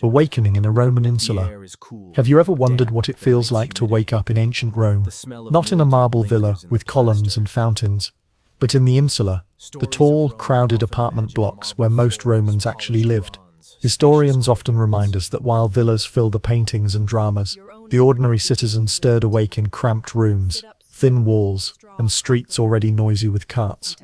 Awakening in a Roman insula. Have you ever wondered what it feels like to wake up in ancient Rome? Not in a marble villa with columns and fountains, but in the insula, the tall, crowded apartment blocks where most Romans actually lived. Historians often remind us that while villas fill the paintings and dramas, the ordinary citizen stirred awake in cramped rooms, thin walls, and streets already noisy with carts.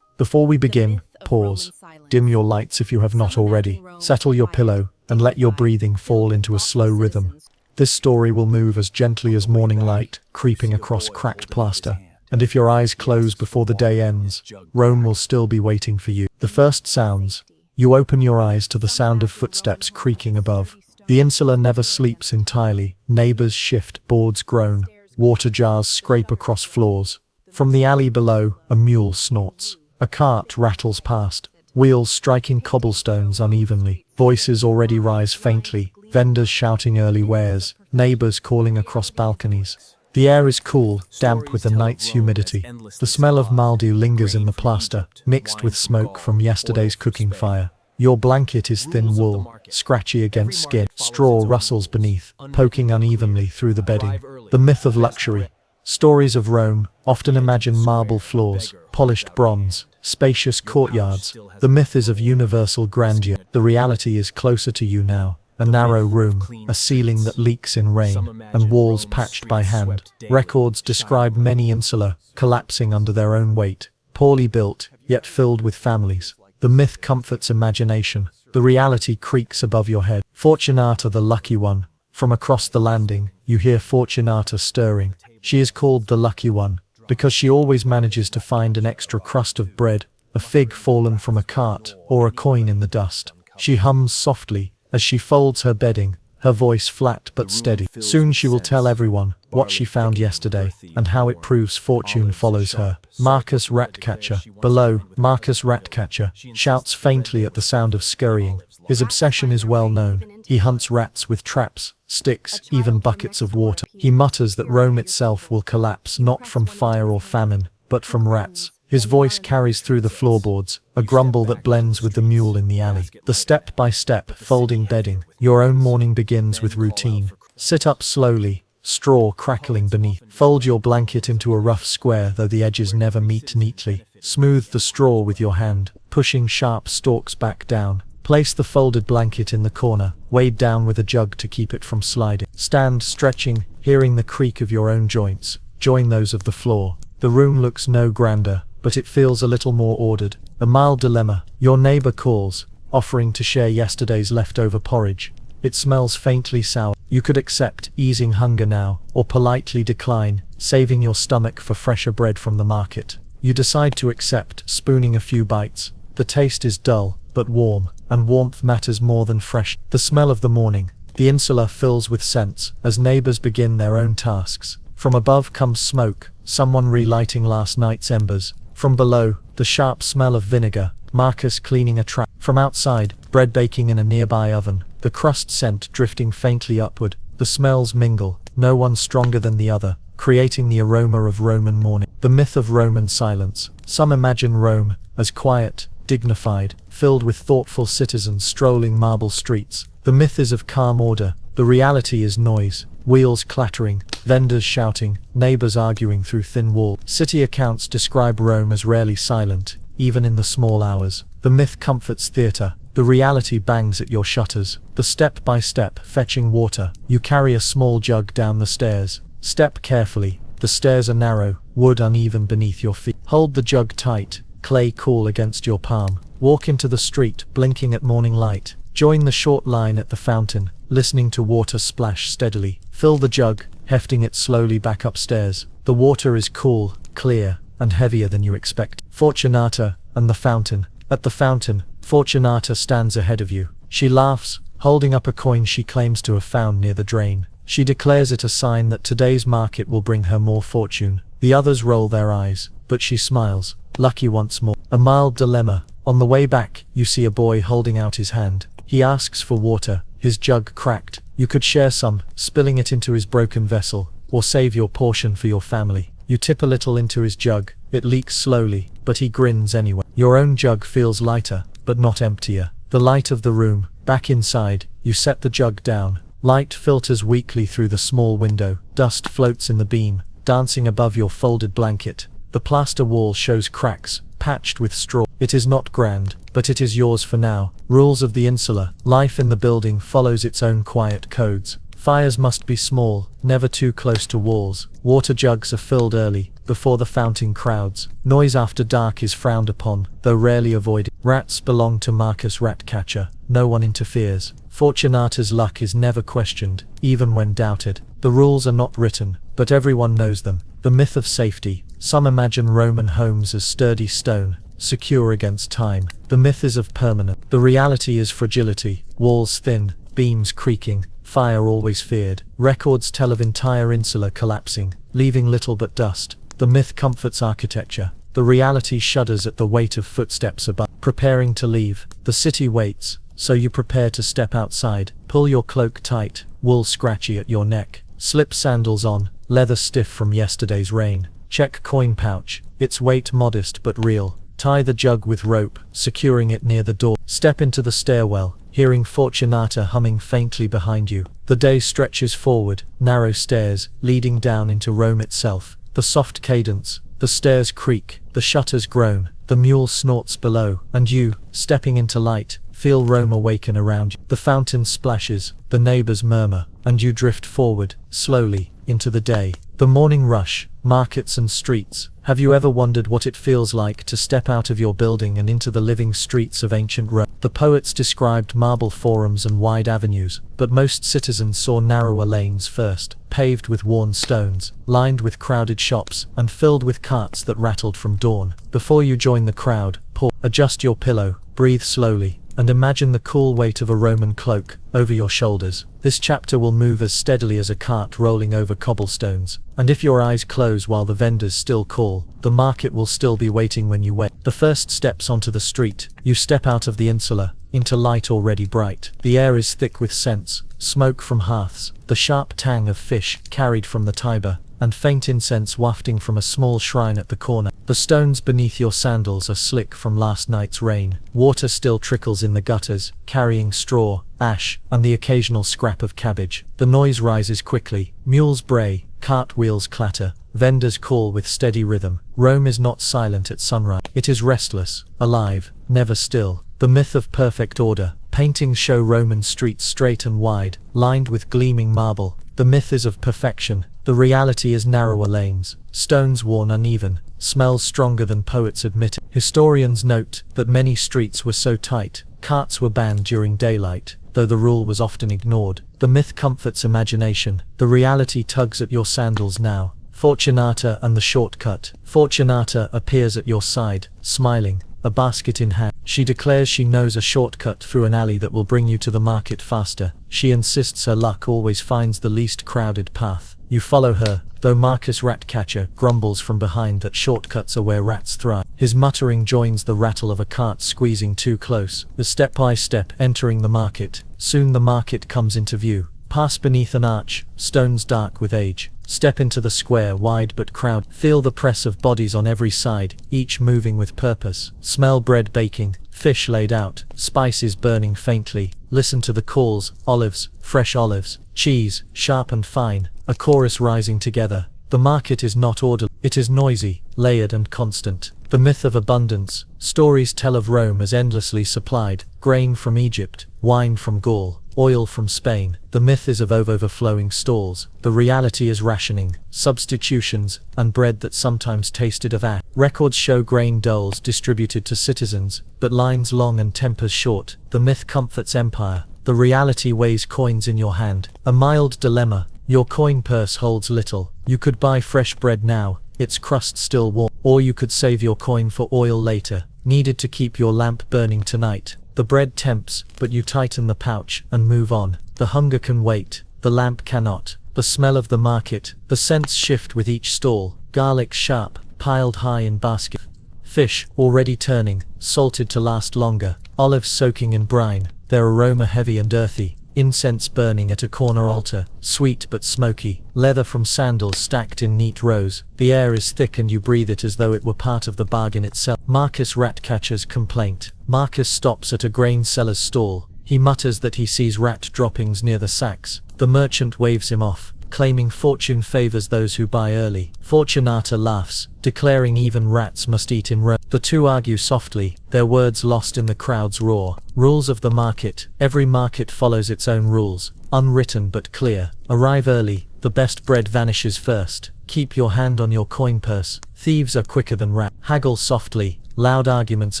Before we begin, pause. Dim your lights if you have not already. Settle your pillow, and let your breathing fall into a slow rhythm. This story will move as gently as morning light, creeping across cracked plaster. And if your eyes close before the day ends, Rome will still be waiting for you. The first sounds. You open your eyes to the sound of footsteps creaking above. The insula never sleeps entirely. Neighbors shift, boards groan, water jars scrape across floors. From the alley below, a mule snorts. A cart rattles past, wheels striking cobblestones unevenly. Voices already rise faintly, vendors shouting early wares, neighbors calling across balconies. The air is cool, damp with the night's humidity. The smell of mildew lingers in the plaster, mixed with smoke from yesterday's cooking fire. Your blanket is thin wool, scratchy against skin. Straw rustles beneath, poking unevenly through the bedding. The myth of luxury. Stories of Rome often imagine marble floors, polished bronze, spacious courtyards. The myth is of universal grandeur. The reality is closer to you now. A narrow room, a ceiling that leaks in rain, and walls patched by hand. Records describe many insula collapsing under their own weight, poorly built, yet filled with families. The myth comforts imagination. The reality creaks above your head. Fortunata the lucky one. From across the landing, you hear Fortunata stirring. She is called the lucky one because she always manages to find an extra crust of bread, a fig fallen from a cart, or a coin in the dust. She hums softly as she folds her bedding, her voice flat but steady. Soon she will tell everyone what she found yesterday and how it proves fortune follows her. Marcus Ratcatcher. Below, Marcus Ratcatcher shouts faintly at the sound of scurrying. His obsession is well known. He hunts rats with traps, sticks, even buckets of water. He mutters that Rome itself will collapse not from fire or famine, but from rats. His voice carries through the floorboards, a grumble that blends with the mule in the alley. The step-by-step, folding bedding. Your own morning begins with routine. Sit up slowly, straw crackling beneath. Fold your blanket into a rough square though the edges never meet neatly. Smooth the straw with your hand, pushing sharp stalks back down. Place the folded blanket in the corner, weighed down with a jug to keep it from sliding. Stand stretching, hearing the creak of your own joints. Join those of the floor. The room looks no grander, but it feels a little more ordered. A mild dilemma. Your neighbor calls, offering to share yesterday's leftover porridge. It smells faintly sour. You could accept, easing hunger now, or politely decline, saving your stomach for fresher bread from the market. You decide to accept, spooning a few bites. The taste is dull, but warm, and warmth matters more than fresh. The smell of the morning. The insula fills with scents as neighbors begin their own tasks. From above comes smoke, someone relighting last night's embers. From below, the sharp smell of vinegar, Marcus cleaning a trap. From outside, bread baking in a nearby oven, the crust scent drifting faintly upward. The smells mingle, no one stronger than the other, creating the aroma of Roman morning. The myth of Roman silence. Some imagine Rome as quiet, dignified, filled with thoughtful citizens strolling marble streets. The myth is of calm order. The reality is noise, wheels clattering, vendors shouting, neighbors arguing through thin walls. City accounts describe Rome as rarely silent, even in the small hours. The myth comforts theater. The reality bangs at your shutters. The step-by-step, fetching water. You carry a small jug down the stairs. Step carefully. The stairs are narrow, wood uneven beneath your feet. Hold the jug tight, clay cool against your palm. Walk into the street, blinking at morning light. Join the short line at the fountain, listening to water splash steadily. Fill the jug, hefting it slowly back upstairs. The water is cool, clear, and heavier than you expect. Fortunata and the fountain. At the fountain, Fortunata stands ahead of you. She laughs, holding up a coin she claims to have found near the drain. She declares it a sign that today's market will bring her more fortune. The others roll their eyes, but she smiles, lucky once more. A mild dilemma. On the way back, you see a boy holding out his hand. He asks for water, his jug cracked. You could share some, spilling it into his broken vessel, or save your portion for your family. You tip a little into his jug. It leaks slowly, but he grins anyway. Your own jug feels lighter, but not emptier. The light of the room. Back inside, You set the jug down. Light filters weakly through the small window. Dust floats in the beam, dancing above your folded blanket. The plaster wall shows cracks, patched with straw. It is not grand, but it is yours for now. Rules of the insula. Life in the building follows its own quiet codes. Fires must be small, never too close to walls. Water jugs are filled early, before the fountain crowds. Noise after dark is frowned upon, though rarely avoided. Rats belong to Marcus Ratcatcher. No one interferes. Fortunata's luck is never questioned, even when doubted. The rules are not written, but everyone knows them. The myth of safety. Some imagine Roman homes as sturdy stone, secure against time. The myth is of permanence. The reality is fragility. Walls thin, beams creaking, fire always feared. Records tell of entire insula collapsing, leaving little but dust. The myth comforts architecture. The reality shudders at the weight of footsteps above. Preparing to leave. The city waits, so you prepare to step outside. Pull your cloak tight, wool scratchy at your neck. Slip sandals on, leather stiff from yesterday's rain. Check coin pouch, its weight modest but real. Tie the jug with rope, securing it near the door. Step into the stairwell, hearing Fortunata humming faintly behind you. The day stretches forward, narrow stairs, leading down into Rome itself. The soft cadence, the stairs creak, the shutters groan, the mule snorts below, and you, stepping into light, feel Rome awaken around you. The fountain splashes, the neighbors murmur, and you drift forward, slowly, into the day. The morning rush, markets and streets. Have you ever wondered what it feels like to step out of your building and into the living streets of ancient Rome? The poets described marble forums and wide avenues, but most citizens saw narrower lanes first, paved with worn stones, lined with crowded shops, and filled with carts that rattled from dawn. Before you join the crowd, pause, adjust your pillow, breathe slowly, and imagine the cool weight of a Roman cloak over your shoulders. This chapter will move as steadily as a cart rolling over cobblestones, and if your eyes close while the vendors still call, the market will still be waiting when you wake. The first steps onto the street. You step out of the insula, into light already bright. The air is thick with scents, smoke from hearths, the sharp tang of fish carried from the Tiber, and faint incense wafting from a small shrine at the corner. The stones beneath your sandals are slick from last night's rain. Water still trickles in the gutters, carrying straw, ash, and the occasional scrap of cabbage. The noise rises quickly. Mules bray, cart wheels clatter, vendors call with steady rhythm. Rome is not silent at sunrise. It is restless, alive, never still. The myth of perfect order. Paintings show Roman streets straight and wide, lined with gleaming marble. The myth is of perfection. The reality is narrower lanes, stones worn uneven, smells stronger than poets admit. Historians note that many streets were so tight, carts were banned during daylight, though the rule was often ignored. The myth comforts imagination. The reality tugs at your sandals now. Fortunata and the shortcut. Fortunata appears at your side, smiling, a basket in hand. She declares she knows a shortcut through an alley that will bring you to the market faster. She insists her luck always finds the least crowded path. You follow her, though Marcus Ratcatcher grumbles from behind that shortcuts are where rats thrive. His muttering joins the rattle of a cart squeezing too close. The step by step entering the market. Soon the market comes into view. Pass beneath an arch, stones dark with age. Step into the square, wide but crowded. Feel the press of bodies on every side, each moving with purpose. Smell bread baking, fish laid out, spices burning faintly. Listen to the calls, olives, fresh olives, cheese, sharp and fine, a chorus rising together. The market is not orderly, it is noisy, layered and constant. The myth of abundance. Stories tell of Rome as endlessly supplied, grain from Egypt, wine from Gaul, oil from Spain. The myth is of overflowing stalls. The reality is rationing, substitutions, and bread that sometimes tasted of ash. Records show grain doles distributed to citizens, but lines long and tempers short. The myth comforts empire. The reality weighs coins in your hand. A mild dilemma. Your coin purse holds little. You could buy fresh bread now, its crust still warm, or you could save your coin for oil later, needed to keep your lamp burning tonight. The bread tempts, but you tighten the pouch and move on. The hunger can wait, the lamp cannot. The smell of the market. The scents shift with each stall. Garlic sharp, piled high in basket. Fish, already turning, salted to last longer. Olives soaking in brine, their aroma heavy and earthy. Incense burning at a corner altar, sweet but smoky. Leather from sandals stacked in neat rows. The air is thick and you breathe it as though it were part of the bargain itself. Marcus Ratcatcher's complaint. Marcus stops at a grain seller's stall. He mutters that he sees rat droppings near the sacks. The merchant waves him off, claiming fortune favors those who buy early. Fortunata laughs, declaring even rats must eat in Rome. The two argue softly, their words lost in the crowd's roar. Rules of the market. Every market follows its own rules, unwritten but clear. Arrive early, the best bread vanishes first. Keep your hand on your coin purse. Thieves are quicker than rats. Haggle softly, loud arguments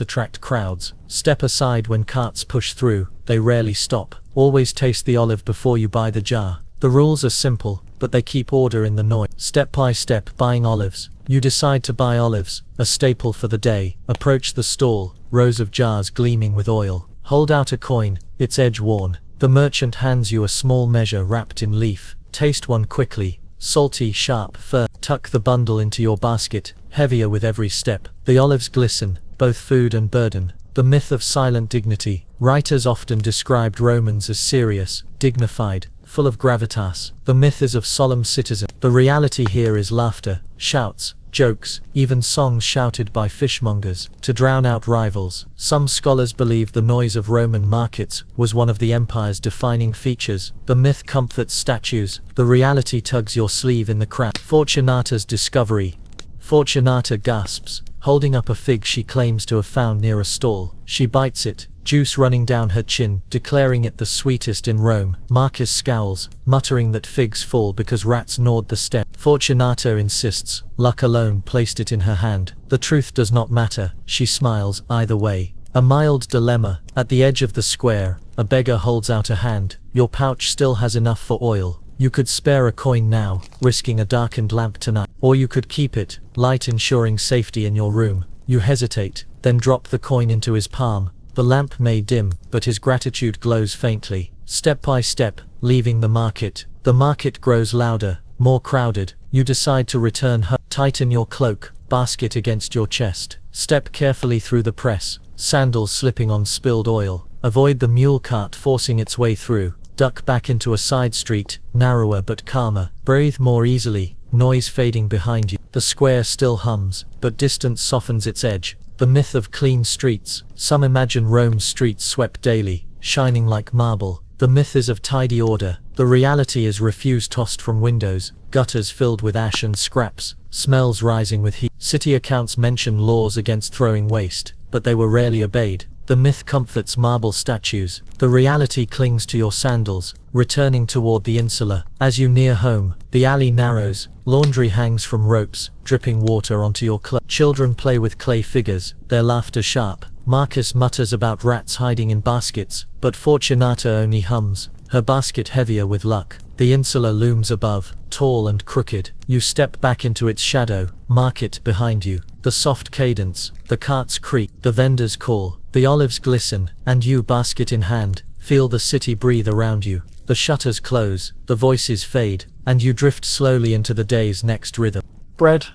attract crowds. Step aside when carts push through, they rarely stop. Always taste the olive before you buy the jar. The rules are simple, but they keep order in the noise. Step by step, buying olives. You decide to buy olives, a staple for the day. Approach the stall, rows of jars gleaming with oil. Hold out a coin, its edge worn. The merchant hands you a small measure wrapped in leaf. Taste one quickly, salty, sharp, firm. Tuck the bundle into your basket, heavier with every step. The olives glisten, both food and burden. The myth of silent dignity. Writers often described Romans as serious, dignified, full of gravitas. The myth is of solemn citizen. The reality here is laughter, shouts, jokes, even songs shouted by fishmongers to drown out rivals. Some scholars believe the noise of Roman markets was one of the empire's defining features. The myth comforts statues, the reality tugs your sleeve in the crowd. Fortunata's discovery. Fortunata gasps, holding up a fig she claims to have found near a stall. She bites it, juice running down her chin, declaring it the sweetest in Rome. Marcus scowls, muttering that figs fall because rats gnawed the stem. Fortunata insists, luck alone placed it in her hand. The truth does not matter, she smiles, either way. A mild dilemma. At the edge of the square, a beggar holds out a hand. Your pouch still has enough for oil. You could spare a coin now, risking a darkened lamp tonight. Or you could keep it, light ensuring safety in your room. You hesitate, then drop the coin into his palm. The lamp may dim, but his gratitude glows faintly. Step by step, leaving the market. The market grows louder, more crowded. You decide to return home. Tighten your cloak, basket against your chest. Step carefully through the press, sandals slipping on spilled oil. Avoid the mule cart forcing its way through. Duck back into a side street, narrower but calmer. Breathe more easily, noise fading behind you. The square still hums, but distance softens its edge. The myth of clean streets. Some imagine Rome's streets swept daily, shining like marble. The myth is of tidy order. The reality is refuse tossed from windows, gutters filled with ash and scraps, smells rising with heat. City accounts mention laws against throwing waste, but they were rarely obeyed. The myth comforts marble statues. The reality clings to your sandals, returning toward the insula. As you near home, the alley narrows, laundry hangs from ropes, dripping water onto your clothes. Children play with clay figures, their laughter sharp. Marcus mutters about rats hiding in baskets, but Fortunata only hums, her basket heavier with luck. The insula looms above, tall and crooked. You step back into its shadow, market behind you. The soft cadence, the carts creak, the vendors call, the olives glisten, and you, basket in hand, feel the city breathe around you. The shutters close, the voices fade, and you drift slowly into the day's next rhythm. Bread,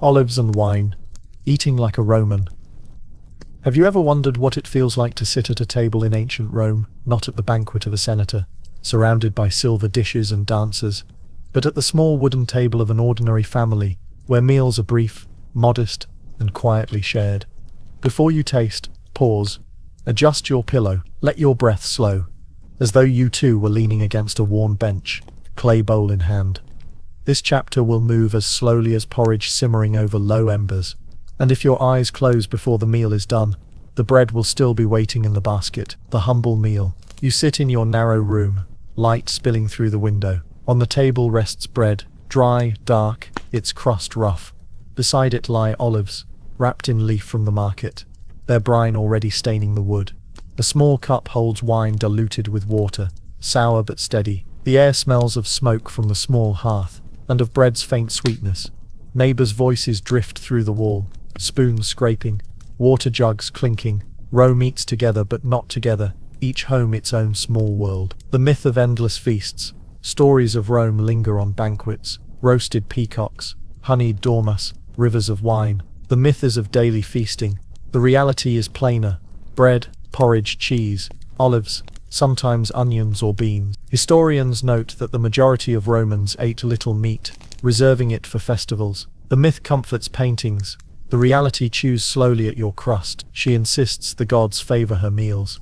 olives and wine, eating like a Roman. Have you ever wondered what it feels like to sit at a table in ancient Rome, not at the banquet of a senator, surrounded by silver dishes and dancers, but at the small wooden table of an ordinary family, where meals are brief, modest, and quietly shared? Before you taste, pause, adjust your pillow, let your breath slow, as though you too were leaning against a worn bench, clay bowl in hand. This chapter will move as slowly as porridge simmering over low embers, and if your eyes close before the meal is done, the bread will still be waiting in the basket. The humble meal. You sit in your narrow room, light spilling through the window. On the table rests bread, dry, dark, its crust rough. Beside it lie olives, wrapped in leaf from the market, their brine already staining the wood. A small cup holds wine diluted with water, sour but steady. The air smells of smoke from the small hearth, and of bread's faint sweetness. Neighbors' voices drift through the wall, spoons scraping, water jugs clinking. Rome eats together but not together, each home its own small world. The myth of endless feasts. Stories of Rome linger on banquets, roasted peacocks, honeyed dormice, rivers of wine. The myth is of daily feasting. The reality is plainer. Bread, porridge, cheese, olives, sometimes onions or beans. Historians note that the majority of Romans ate little meat, reserving it for festivals. The myth comforts paintings. The reality chews slowly at your crust. She insists the gods favor her meals.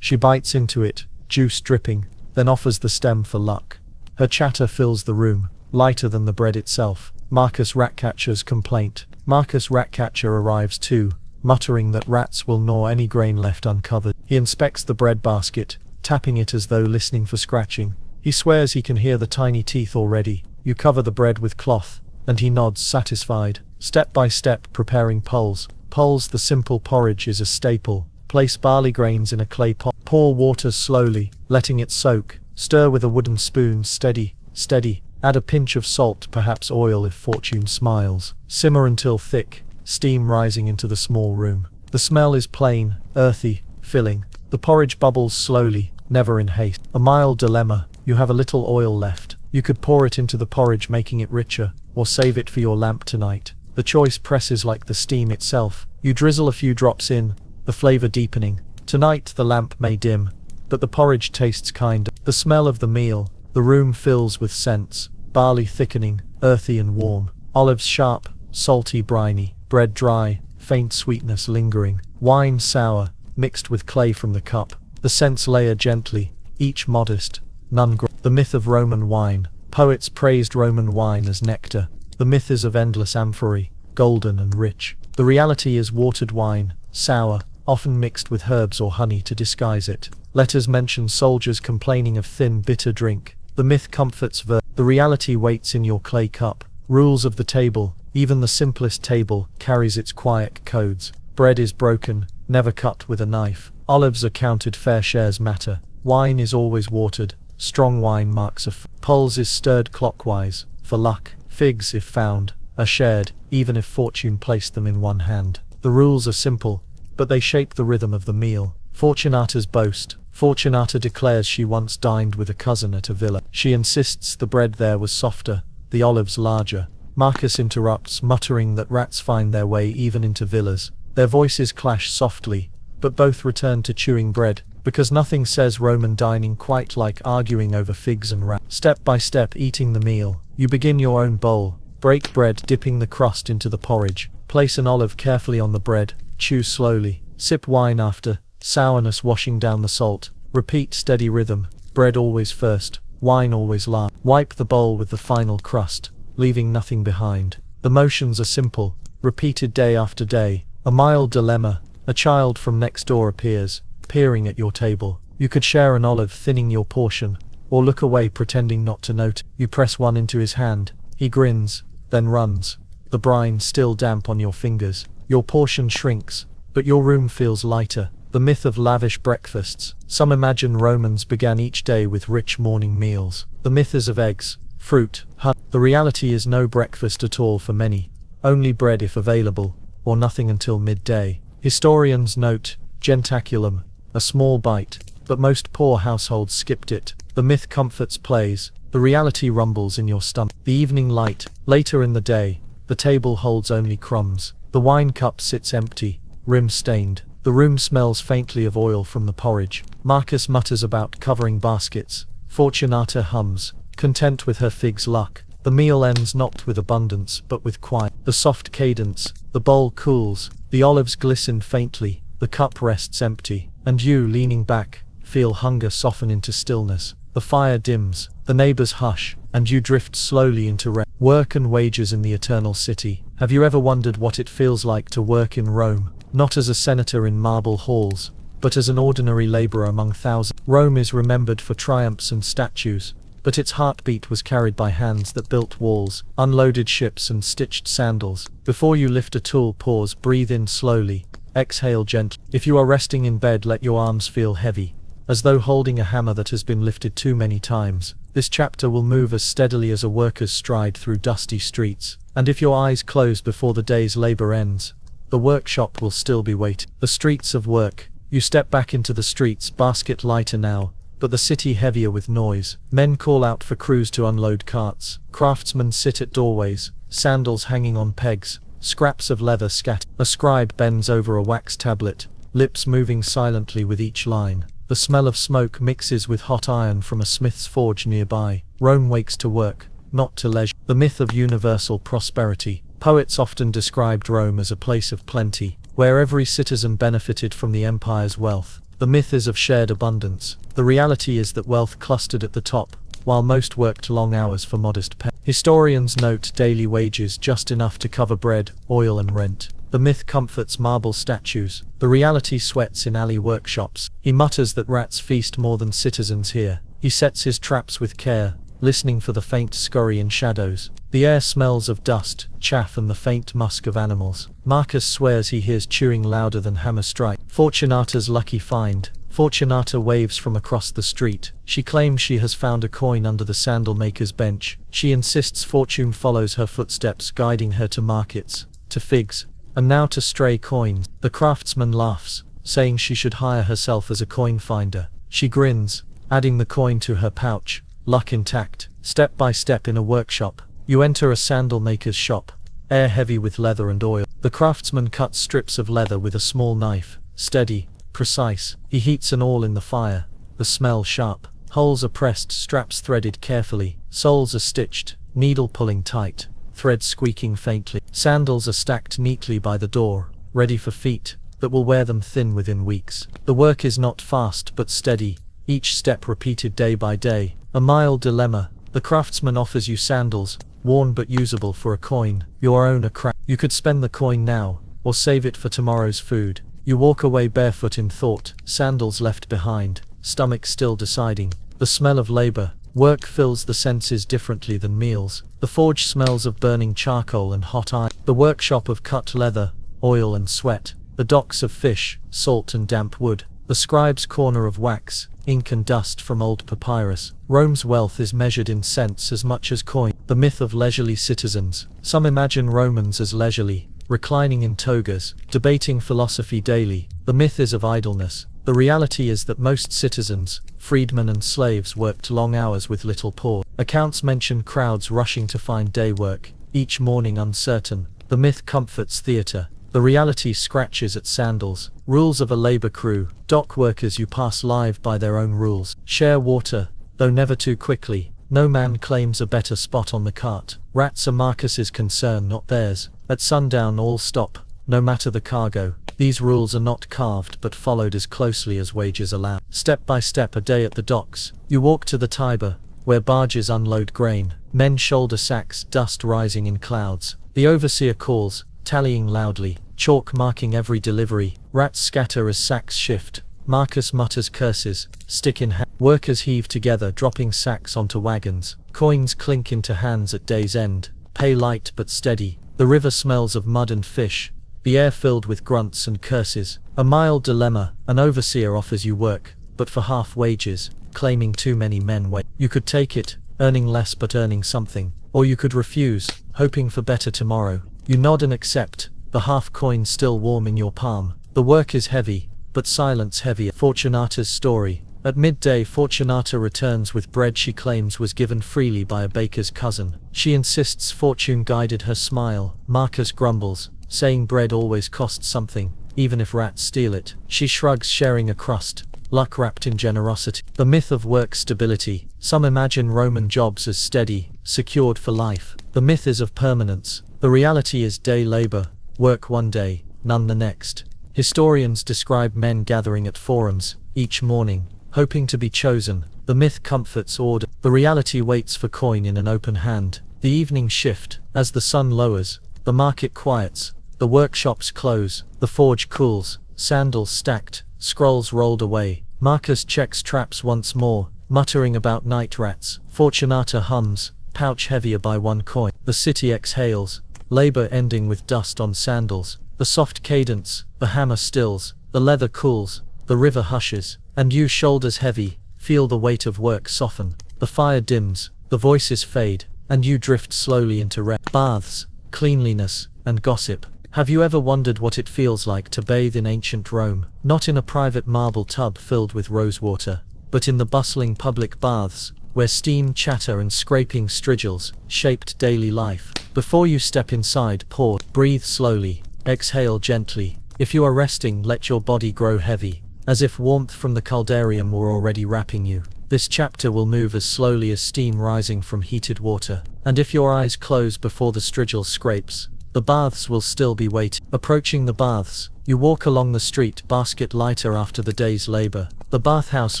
She bites into it, juice dripping, then offers the stem for luck. Her chatter fills the room, lighter than the bread itself. Marcus Ratcatcher's complaint. Marcus Ratcatcher arrives too, muttering that rats will gnaw any grain left uncovered. He inspects the bread basket, tapping it as though listening for scratching. He swears he can hear the tiny teeth already. You cover the bread with cloth, and he nods satisfied. Step by step preparing pulse. Pulse, the simple porridge, is a staple. Place barley grains in a clay pot. Pour water slowly, letting it soak. Stir with a wooden spoon, steady, steady. Add a pinch of salt, perhaps oil if fortune smiles. Simmer until thick, steam rising into the small room. The smell is plain, earthy, filling. The porridge bubbles slowly, never in haste. A mild dilemma. You have a little oil left. You could pour it into the porridge, making it richer, or save it for your lamp tonight. The choice presses like the steam itself. You drizzle a few drops in, the flavor deepening. Tonight the lamp may dim, but the porridge tastes kinder. The smell of the meal. The room fills with scents. Barley thickening, earthy and warm. Olives sharp, salty, briny. Bread dry, faint sweetness lingering. Wine sour, mixed with clay from the cup. The scents layer gently, each modest, none The myth of Roman wine. Poets praised Roman wine as nectar. The myth is of endless amphorae, golden and rich. The reality is watered wine, sour, often mixed with herbs or honey to disguise it. Letters mention soldiers complaining of thin, bitter drink. The myth comforts the reality waits in your clay cup. Rules of the table. Even the simplest table carries its quiet codes. Bread is broken, never cut with a knife. Olives are counted, fair shares matter. Wine is always watered. Strong wine marks pulse is stirred clockwise, for luck. Figs, if found, are shared, even if fortune placed them in one hand. The rules are simple, but they shape the rhythm of the meal. Fortunata's boast. Fortunata declares she once dined with a cousin at a villa. She insists the bread there was softer, the olives larger. Marcus interrupts, muttering that rats find their way even into villas. Their voices clash softly, but both return to chewing bread, because nothing says Roman dining quite like arguing over figs and rats. Step by step eating the meal. You begin your own bowl. Break bread, dipping the crust into the porridge. Place an olive carefully on the bread. Chew slowly. Sip wine after, sourness washing down the salt. Repeat steady rhythm. Bread always first, wine always last. Wipe the bowl with the final crust, leaving nothing behind. The motions are simple, repeated day after day. A mild dilemma. A child from next door appears, peering at your table. You could share an olive, thinning your portion, or look away pretending not to notice. You press one into his hand. He grins, then runs. The brine still damp on your fingers. Your portion shrinks, but your room feels lighter. The myth of lavish breakfasts. Some imagine Romans began each day with rich morning meals. The myth is of eggs, fruit, honey. The reality is no breakfast at all for many. Only bread if available, or nothing until midday. Historians note, gentaculum, a small bite, but most poor households skipped it. The myth comforts plays. The reality rumbles in your stomach. The evening light. Later in the day, the table holds only crumbs. The wine cup sits empty, rim stained. The room smells faintly of oil from the porridge. Marcus mutters about covering baskets. Fortunata hums, content with her fig's luck. The meal ends not with abundance, but with quiet. The soft cadence. The bowl cools. The olives glisten faintly. The cup rests empty. And you, leaning back, feel hunger soften into stillness. The fire dims. The neighbors hush. And you drift slowly into rest. Work and wages in the eternal city. Have you ever wondered what it feels like to work in Rome? Not as a senator in marble halls, but as an ordinary laborer among thousands. Rome is remembered for triumphs and statues, but its heartbeat was carried by hands that built walls, unloaded ships and stitched sandals. Before you lift a tool, pause, breathe in slowly, exhale gently. If you are resting in bed, let your arms feel heavy, as though holding a hammer that has been lifted too many times. This chapter will move as steadily as a worker's stride through dusty streets, and if your eyes close before the day's labor ends, the workshop will still be waiting. The streets of work. You step back into the streets, basket lighter now, but the city heavier with noise. Men call out for crews to unload carts. Craftsmen sit at doorways, sandals hanging on pegs, scraps of leather scattered. A scribe bends over a wax tablet, lips moving silently with each line. The smell of smoke mixes with hot iron from a smith's forge nearby. Rome wakes to work, not to leisure. The myth of universal prosperity. Poets often described Rome as a place of plenty, where every citizen benefited from the empire's wealth. The myth is of shared abundance. The reality is that wealth clustered at the top, while most worked long hours for modest pay. Historians note daily wages just enough to cover bread, oil and rent. The myth comforts marble statues. The reality sweats in alley workshops. He mutters that rats feast more than citizens here. He sets his traps with care, listening for the faint scurry in shadows. The air smells of dust, chaff and the faint musk of animals. Marcus swears he hears chewing louder than hammer strike. Fortunata's lucky find. Fortunata waves from across the street. She claims she has found a coin under the sandal maker's bench. She insists Fortune follows her footsteps, guiding her to markets, to figs, and now to stray coins. The craftsman laughs, saying she should hire herself as a coin finder. She grins, adding the coin to her pouch, luck intact. Step by step in a workshop, you enter a sandal maker's shop, air heavy with leather and oil. The craftsman cuts strips of leather with a small knife, steady, precise. He heats an awl in the fire, the smell sharp. Holes are pressed, straps threaded carefully, soles are stitched, needle pulling tight, thread squeaking faintly. Sandals are stacked neatly by the door, ready for feet that will wear them thin within weeks. The work is not fast but steady, each step repeated day by day. A mild dilemma. The craftsman offers you sandals, worn but usable, for a coin. Your own a crack. You could spend the coin now, or save it for tomorrow's food. You walk away barefoot in thought, sandals left behind, stomach still deciding. The smell of labor, work fills the senses differently than meals. The forge smells of burning charcoal and hot iron. The workshop of cut leather, oil and sweat. The docks of fish, salt and damp wood. The scribe's corner of wax, ink and dust from old papyrus. Rome's wealth is measured in cents as much as coin. The myth of leisurely citizens. Some imagine Romans as leisurely, reclining in togas, debating philosophy daily. The myth is of idleness. The reality is that most citizens, freedmen and slaves, worked long hours with little pause. Accounts mention crowds rushing to find day work, each morning uncertain. The myth comforts theatre. The reality scratches at sandals. Rules of a labor crew. Dock workers, you pass live by their own rules. Share water, though never too quickly. No man claims a better spot on the cart. Rats are Marcus's concern, not theirs. At sundown all stop, no matter the cargo. These rules are not carved but followed as closely as wages allow. Step by step a day at the docks. You walk to the Tiber, where barges unload grain. Men shoulder sacks, dust rising in clouds. The overseer calls, tallying loudly, chalk marking every delivery. Rats scatter as sacks shift. Marcus mutters curses, stick in hand. Workers heave together, dropping sacks onto wagons. Coins clink into hands at day's end. Pay light but steady. The river smells of mud and fish, the air filled with grunts and curses. A mild dilemma. An overseer offers you work, but for half wages, claiming too many men wait. You could take it, earning less but earning something. Or you could refuse, hoping for better tomorrow. You nod and accept, the half coin still warm in your palm. The work is heavy, but silence heavier. Fortunata's story. At midday Fortunata returns with bread she claims was given freely by a baker's cousin. She insists Fortune guided her smile. Marcus grumbles, saying bread always costs something, even if rats steal it. She shrugs, sharing a crust, luck wrapped in generosity. The myth of work stability. Some imagine Roman jobs as steady, secured for life. The myth is of permanence. The reality is day labor, work one day, none the next. Historians describe men gathering at forums, each morning, hoping to be chosen. The myth comforts order. The reality waits for coin in an open hand. The evening shift. As the sun lowers, the market quiets, the workshops close, the forge cools, sandals stacked, scrolls rolled away. Marcus checks traps once more, muttering about night rats. Fortunata hums, pouch heavier by one coin. The city exhales, labor ending with dust on sandals. The soft cadence, the hammer stills, the leather cools, the river hushes, and you, shoulders heavy, feel the weight of work soften. The fire dims, the voices fade, and you drift slowly into rest. Baths, cleanliness, and gossip. Have you ever wondered what it feels like to bathe in ancient Rome? Not in a private marble tub filled with rosewater, but in the bustling public baths, where steam, chatter and scraping strigils shaped daily life. Before you step inside, pause, breathe slowly, exhale gently. If you are resting, let your body grow heavy, as if warmth from the caldarium were already wrapping you. This chapter will move as slowly as steam rising from heated water, and if your eyes close before the strigil scrapes, the The baths will still be waiting. Approaching the baths, you walk along the street, basket lighter after the day's labor. The bathhouse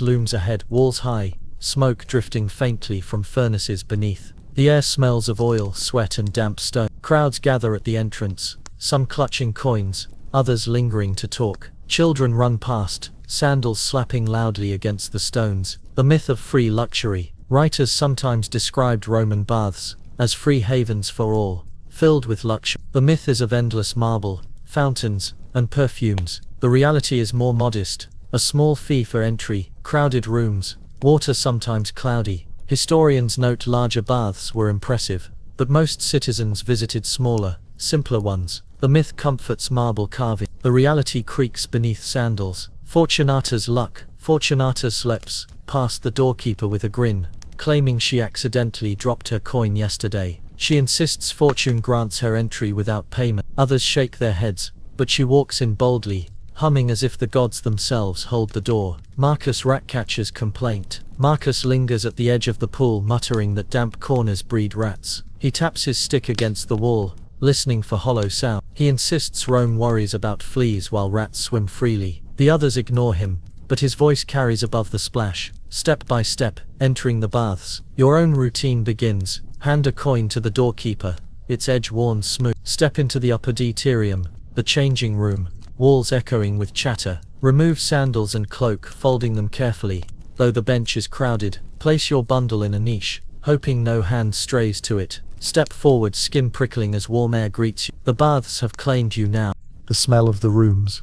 looms ahead, walls high, smoke drifting faintly from furnaces beneath. The air smells of oil, sweat and damp stone. Crowds gather at the entrance, some clutching coins, others lingering to talk. Children run past, sandals slapping loudly against the stones. The myth of free luxury. Writers sometimes described Roman baths as free havens for all, filled with luxury. The myth is of endless marble, fountains, and perfumes. The reality is more modest. A small fee for entry, crowded rooms, water sometimes cloudy. Historians note larger baths were impressive, but most citizens visited smaller, simpler ones. The myth comforts marble carving. The reality creaks beneath sandals. Fortunata's luck. Fortunata slips past the doorkeeper with a grin, claiming she accidentally dropped her coin yesterday. She insists fortune grants her entry without payment. Others shake their heads, but she walks in boldly, humming as if the gods themselves hold the door. Marcus Ratcatcher's complaint. Marcus lingers at the edge of the pool, muttering that damp corners breed rats. He taps his stick against the wall, listening for hollow sound. He insists Rome worries about fleas while rats swim freely. The others ignore him, but his voice carries above the splash. Step by step, entering the baths, your own routine begins. Hand a coin to the doorkeeper, its edge worn smooth. Step into the upper deuterium, the changing room, walls echoing with chatter. Remove sandals and cloak, folding them carefully. Though the bench is crowded, place your bundle in a niche, hoping no hand strays to it. Step forward, skin prickling as warm air greets you. The baths have claimed you now. The smell of the rooms.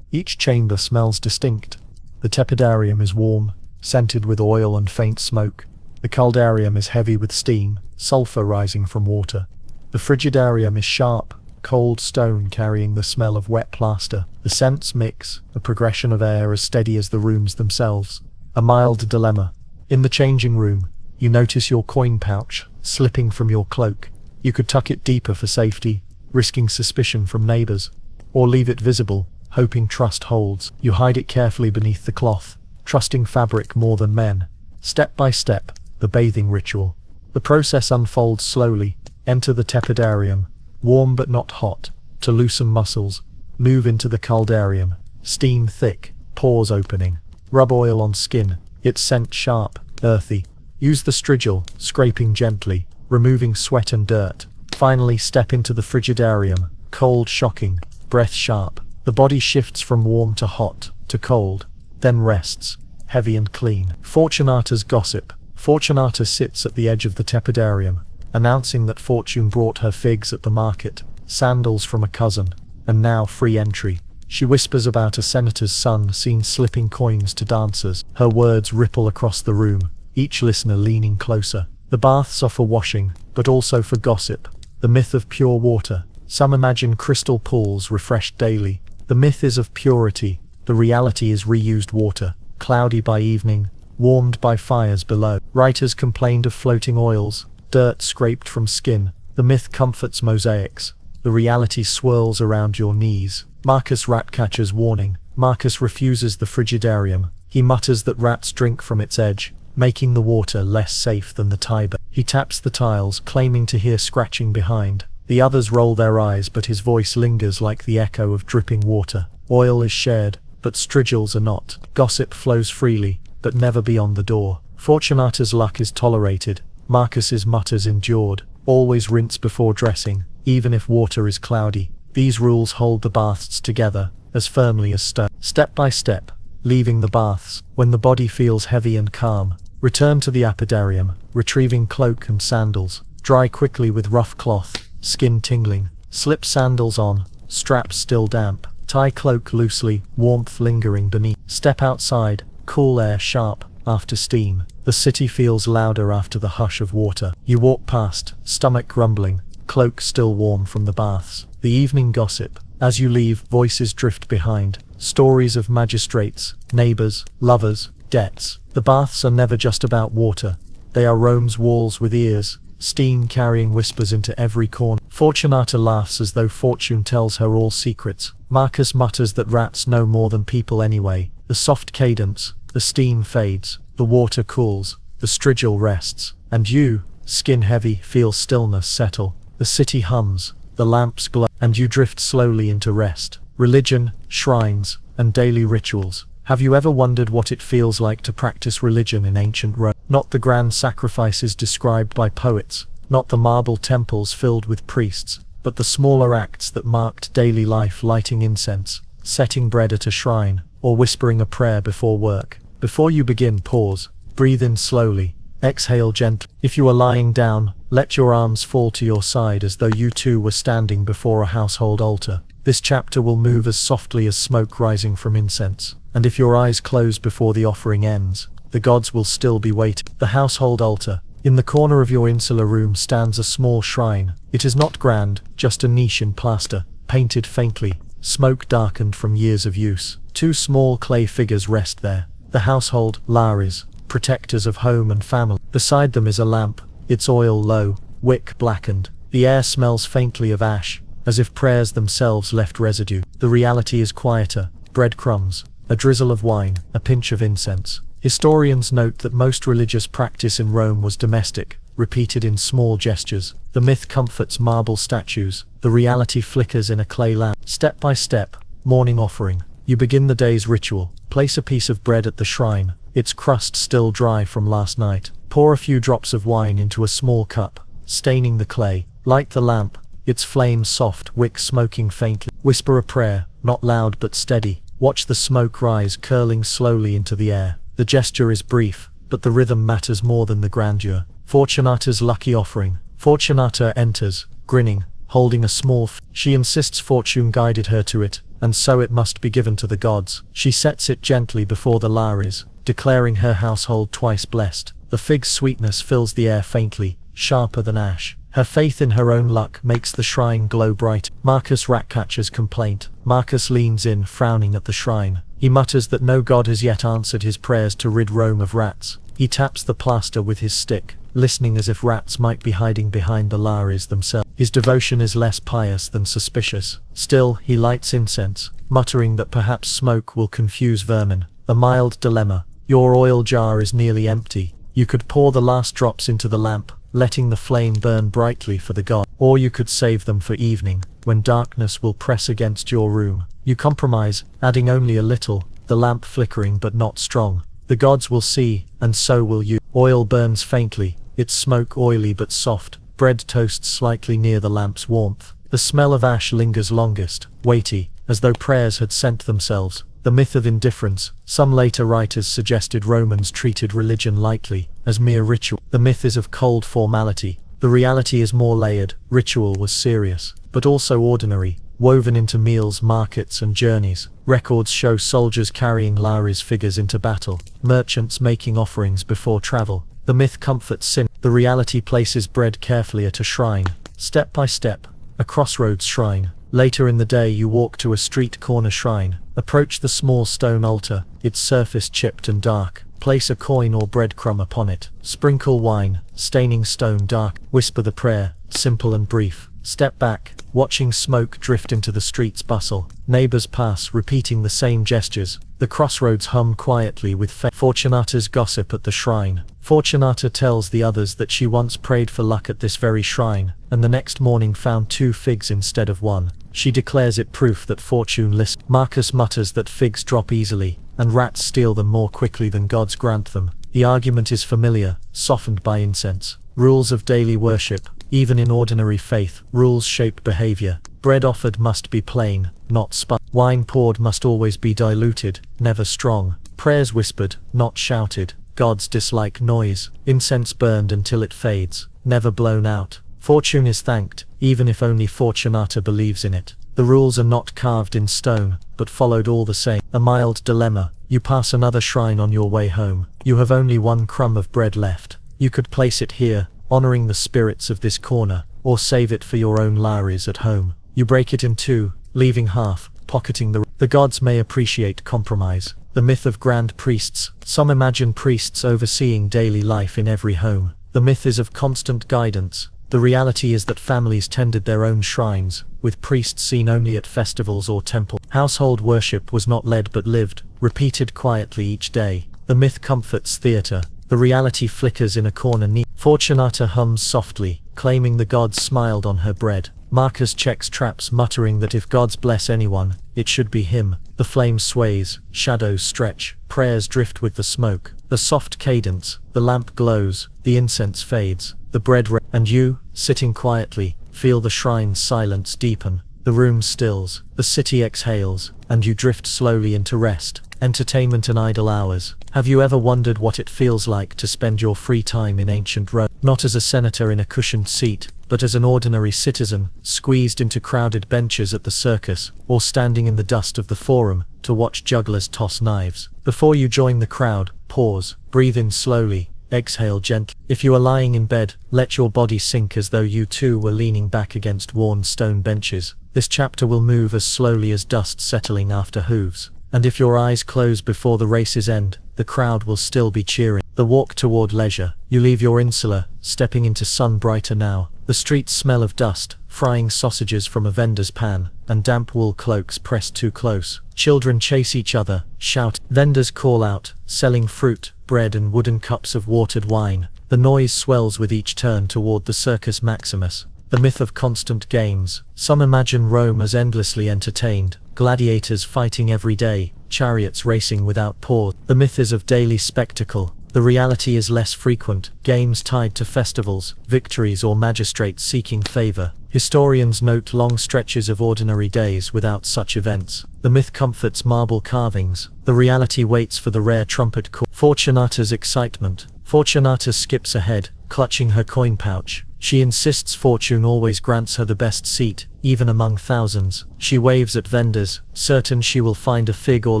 Each chamber smells distinct. The tepidarium is warm, scented with oil and faint smoke. The caldarium is heavy with steam, sulfur rising from water. The frigidarium is sharp, cold stone carrying the smell of wet plaster. The scents mix, a progression of air as steady as the rooms themselves. A mild dilemma. In the changing room, you notice your coin pouch slipping from your cloak. You could tuck it deeper for safety, risking suspicion from neighbors, or leave it visible, hoping trust holds. You hide it carefully beneath the cloth, trusting fabric more than men. Step by step, the bathing ritual. The process unfolds slowly. Enter the tepidarium, warm but not hot, to loosen muscles. Move into the caldarium, steam thick, pores opening. Rub oil on skin, its scent sharp, earthy. Use the strigil, scraping gently, removing sweat and dirt. Finally step into the frigidarium, cold shocking, breath sharp. The body shifts from warm to hot, to cold, then rests, heavy and clean. Fortunata's gossip. Fortunata sits at the edge of the tepidarium, announcing that fortune brought her figs at the market, sandals from a cousin, and now free entry. She whispers about a senator's son seen slipping coins to dancers. Her words ripple across the room, each listener leaning closer. The baths are for washing, but also for gossip. The myth of pure water. Some imagine crystal pools refreshed daily. The myth is of purity. The reality is reused water, cloudy by evening, warmed by fires below. Writers complained of floating oils, dirt scraped from skin. The myth comforts mosaics. The reality swirls around your knees. Marcus Ratcatcher's warning. Marcus refuses the frigidarium. He mutters that rats drink from its edge, making the water less safe than the Tiber. He taps the tiles, claiming to hear scratching behind. The others roll their eyes, but his voice lingers like the echo of dripping water. Oil is shared, but strigils are not. Gossip flows freely, but never beyond the door. Fortunata's luck is tolerated. Marcus's mutters endured. Always rinse before dressing, even if water is cloudy. These rules hold the baths together, as firmly as stone. Step by step, leaving the baths. When the body feels heavy and calm, return to the apidarium, retrieving cloak and sandals. Dry quickly with rough cloth, skin tingling. Slip sandals on, straps still damp. Tie cloak loosely, warmth lingering beneath. Step outside, cool air sharp, after steam. The city feels louder after the hush of water. You walk past, stomach grumbling, cloak still warm from the baths. The evening gossip. As you leave, voices drift behind. Stories of magistrates, neighbors, lovers, debts. The baths are never just about water. They are Rome's walls with ears, steam carrying whispers into every corner. Fortunata laughs as though fortune tells her all secrets. Marcus mutters that rats know more than people anyway. The soft cadence, the steam fades, the water cools, the strigil rests, and you, skin heavy, feel stillness settle. The city hums, the lamps glow, and you drift slowly into rest. Religion, shrines, and daily rituals. Have you ever wondered what it feels like to practice religion in ancient Rome? Not the grand sacrifices described by poets, not the marble temples filled with priests, but the smaller acts that marked daily life: lighting incense, setting bread at a shrine, or whispering a prayer before work. Before you begin, pause, breathe in slowly, exhale gently. If you are lying down, let your arms fall to your side as though you too were standing before a household altar. This chapter will move as softly as smoke rising from incense, and if your eyes close before the offering ends, the gods will still be waiting. The household altar. In the corner of your insular room stands a small shrine. It is not grand, just a niche in plaster, painted faintly, smoke darkened from years of use. Two small clay figures rest there, the household lares, protectors of home and family. Beside them is a lamp, its oil low, wick blackened. The air smells faintly of ash, as if prayers themselves left residue. The reality is quieter: breadcrumbs, a drizzle of wine, a pinch of incense. Historians note that most religious practice in Rome was domestic, repeated in small gestures. The myth comforts marble statues, the reality flickers in a clay lamp. Step by step, morning offering. You begin the day's ritual. Place a piece of bread at the shrine, its crust still dry from last night. Pour a few drops of wine into a small cup, staining the clay. Light the lamp, its flame soft, wick smoking faintly. Whisper a prayer, not loud but steady. Watch the smoke rise, curling slowly into the air. The gesture is brief, but the rhythm matters more than the grandeur. Fortunata's lucky offering. Fortunata enters, grinning, holding a small She insists fortune guided her to it, and so it must be given to the gods. She sets it gently before the lares, declaring her household twice blessed. The fig's sweetness fills the air faintly, sharper than ash. Her faith in her own luck makes the shrine glow bright. Marcus Ratcatcher's complaint. Marcus leans in, frowning at the shrine. He mutters that no god has yet answered his prayers to rid Rome of rats. He taps the plaster with his stick, listening as if rats might be hiding behind the lares themselves. His devotion is less pious than suspicious. Still, he lights incense, muttering that perhaps smoke will confuse vermin. A mild dilemma. Your oil jar is nearly empty. You could pour the last drops into the lamp, letting the flame burn brightly for the god. Or you could save them for evening, when darkness will press against your room. You compromise, adding only a little, the lamp flickering but not strong. The gods will see, and so will you. Oil burns faintly, its smoke oily but soft. Bread toasts slightly near the lamp's warmth. The smell of ash lingers longest, weighty, as though prayers had sent themselves. The myth of indifference. Some later writers suggested Romans treated religion lightly, as mere ritual. The myth is of cold formality. The reality is more layered. Ritual was serious, but also ordinary, woven into meals, markets, and journeys. Records show soldiers carrying lares figures into battle, merchants making offerings before travel. The myth comforts sin. The reality places bread carefully at a shrine, step by step, a crossroads shrine. Later in the day you walk to a street corner shrine, approach the small stone altar, its surface chipped and dark. Place a coin or breadcrumb upon it. Sprinkle wine, staining stone dark. Whisper the prayer, simple and brief. Step back, watching smoke drift into the street's bustle. Neighbors pass, repeating the same gestures. The crossroads hum quietly with Fortunata's gossip at the shrine. Fortunata tells the others that she once prayed for luck at this very shrine, and the next morning found 2 figs instead of 1. She declares it proof that fortune listens. Marcus mutters that figs drop easily, and rats steal them more quickly than gods grant them. The argument is familiar, softened by incense. Rules of daily worship. Even in ordinary faith, rules shape behavior. Bread offered must be plain, not spun. Wine poured must always be diluted, never strong. Prayers whispered, not shouted. Gods dislike noise. Incense burned until it fades, never blown out. Fortune is thanked, even if only Fortunata believes in it. The rules are not carved in stone, but followed all the same. A mild dilemma. You pass another shrine on your way home. You have only 1 crumb of bread left. You could place it here, honoring the spirits of this corner, or save it for your own lares at home. You break it in 2, leaving half, pocketing the gods may appreciate compromise. The myth of grand priests. Some imagine priests overseeing daily life in every home. The myth is of constant guidance. The reality is that families tended their own shrines, with priests seen only at festivals or temples. Household worship was not led but lived, repeated quietly each day. The myth comforts theater. The reality flickers in a corner near. Fortunata hums softly, claiming the gods smiled on her bread. Marcus checks traps, muttering that if gods bless anyone, it should be him. The flame sways, shadows stretch, prayers drift with the smoke. The soft cadence, the lamp glows, the incense fades, the bread and you, sitting quietly, feel the shrine's silence deepen. The room stills, the city exhales, and you drift slowly into rest. Entertainment and idle hours. Have you ever wondered what it feels like to spend your free time in ancient Rome? Not as a senator in a cushioned seat, but as an ordinary citizen, squeezed into crowded benches at the circus, or standing in the dust of the forum, to watch jugglers toss knives. Before you join the crowd, pause, breathe in slowly, exhale gently. If you are lying in bed, let your body sink as though you too were leaning back against worn stone benches. This chapter will move as slowly as dust settling after hooves. And if your eyes close before the race's end, the crowd will still be cheering. The walk toward leisure. You leave your insula, stepping into sun brighter now. The streets smell of dust, frying sausages from a vendor's pan, and damp wool cloaks pressed too close. Children chase each other, shout. Vendors call out, selling fruit, bread and wooden cups of watered wine. The noise swells with each turn toward the Circus Maximus. The myth of constant games. Some imagine Rome as endlessly entertained, gladiators fighting every day, chariots racing without pause. The myth is of daily spectacle. The reality is less frequent, games tied to festivals, victories or magistrates seeking favor. Historians note long stretches of ordinary days without such events. The myth comforts marble carvings. The reality waits for the rare trumpet call. Fortunata's excitement. Fortunata skips ahead, clutching her coin pouch. She insists fortune always grants her the best seat, even among thousands. She waves at vendors, certain she will find a fig or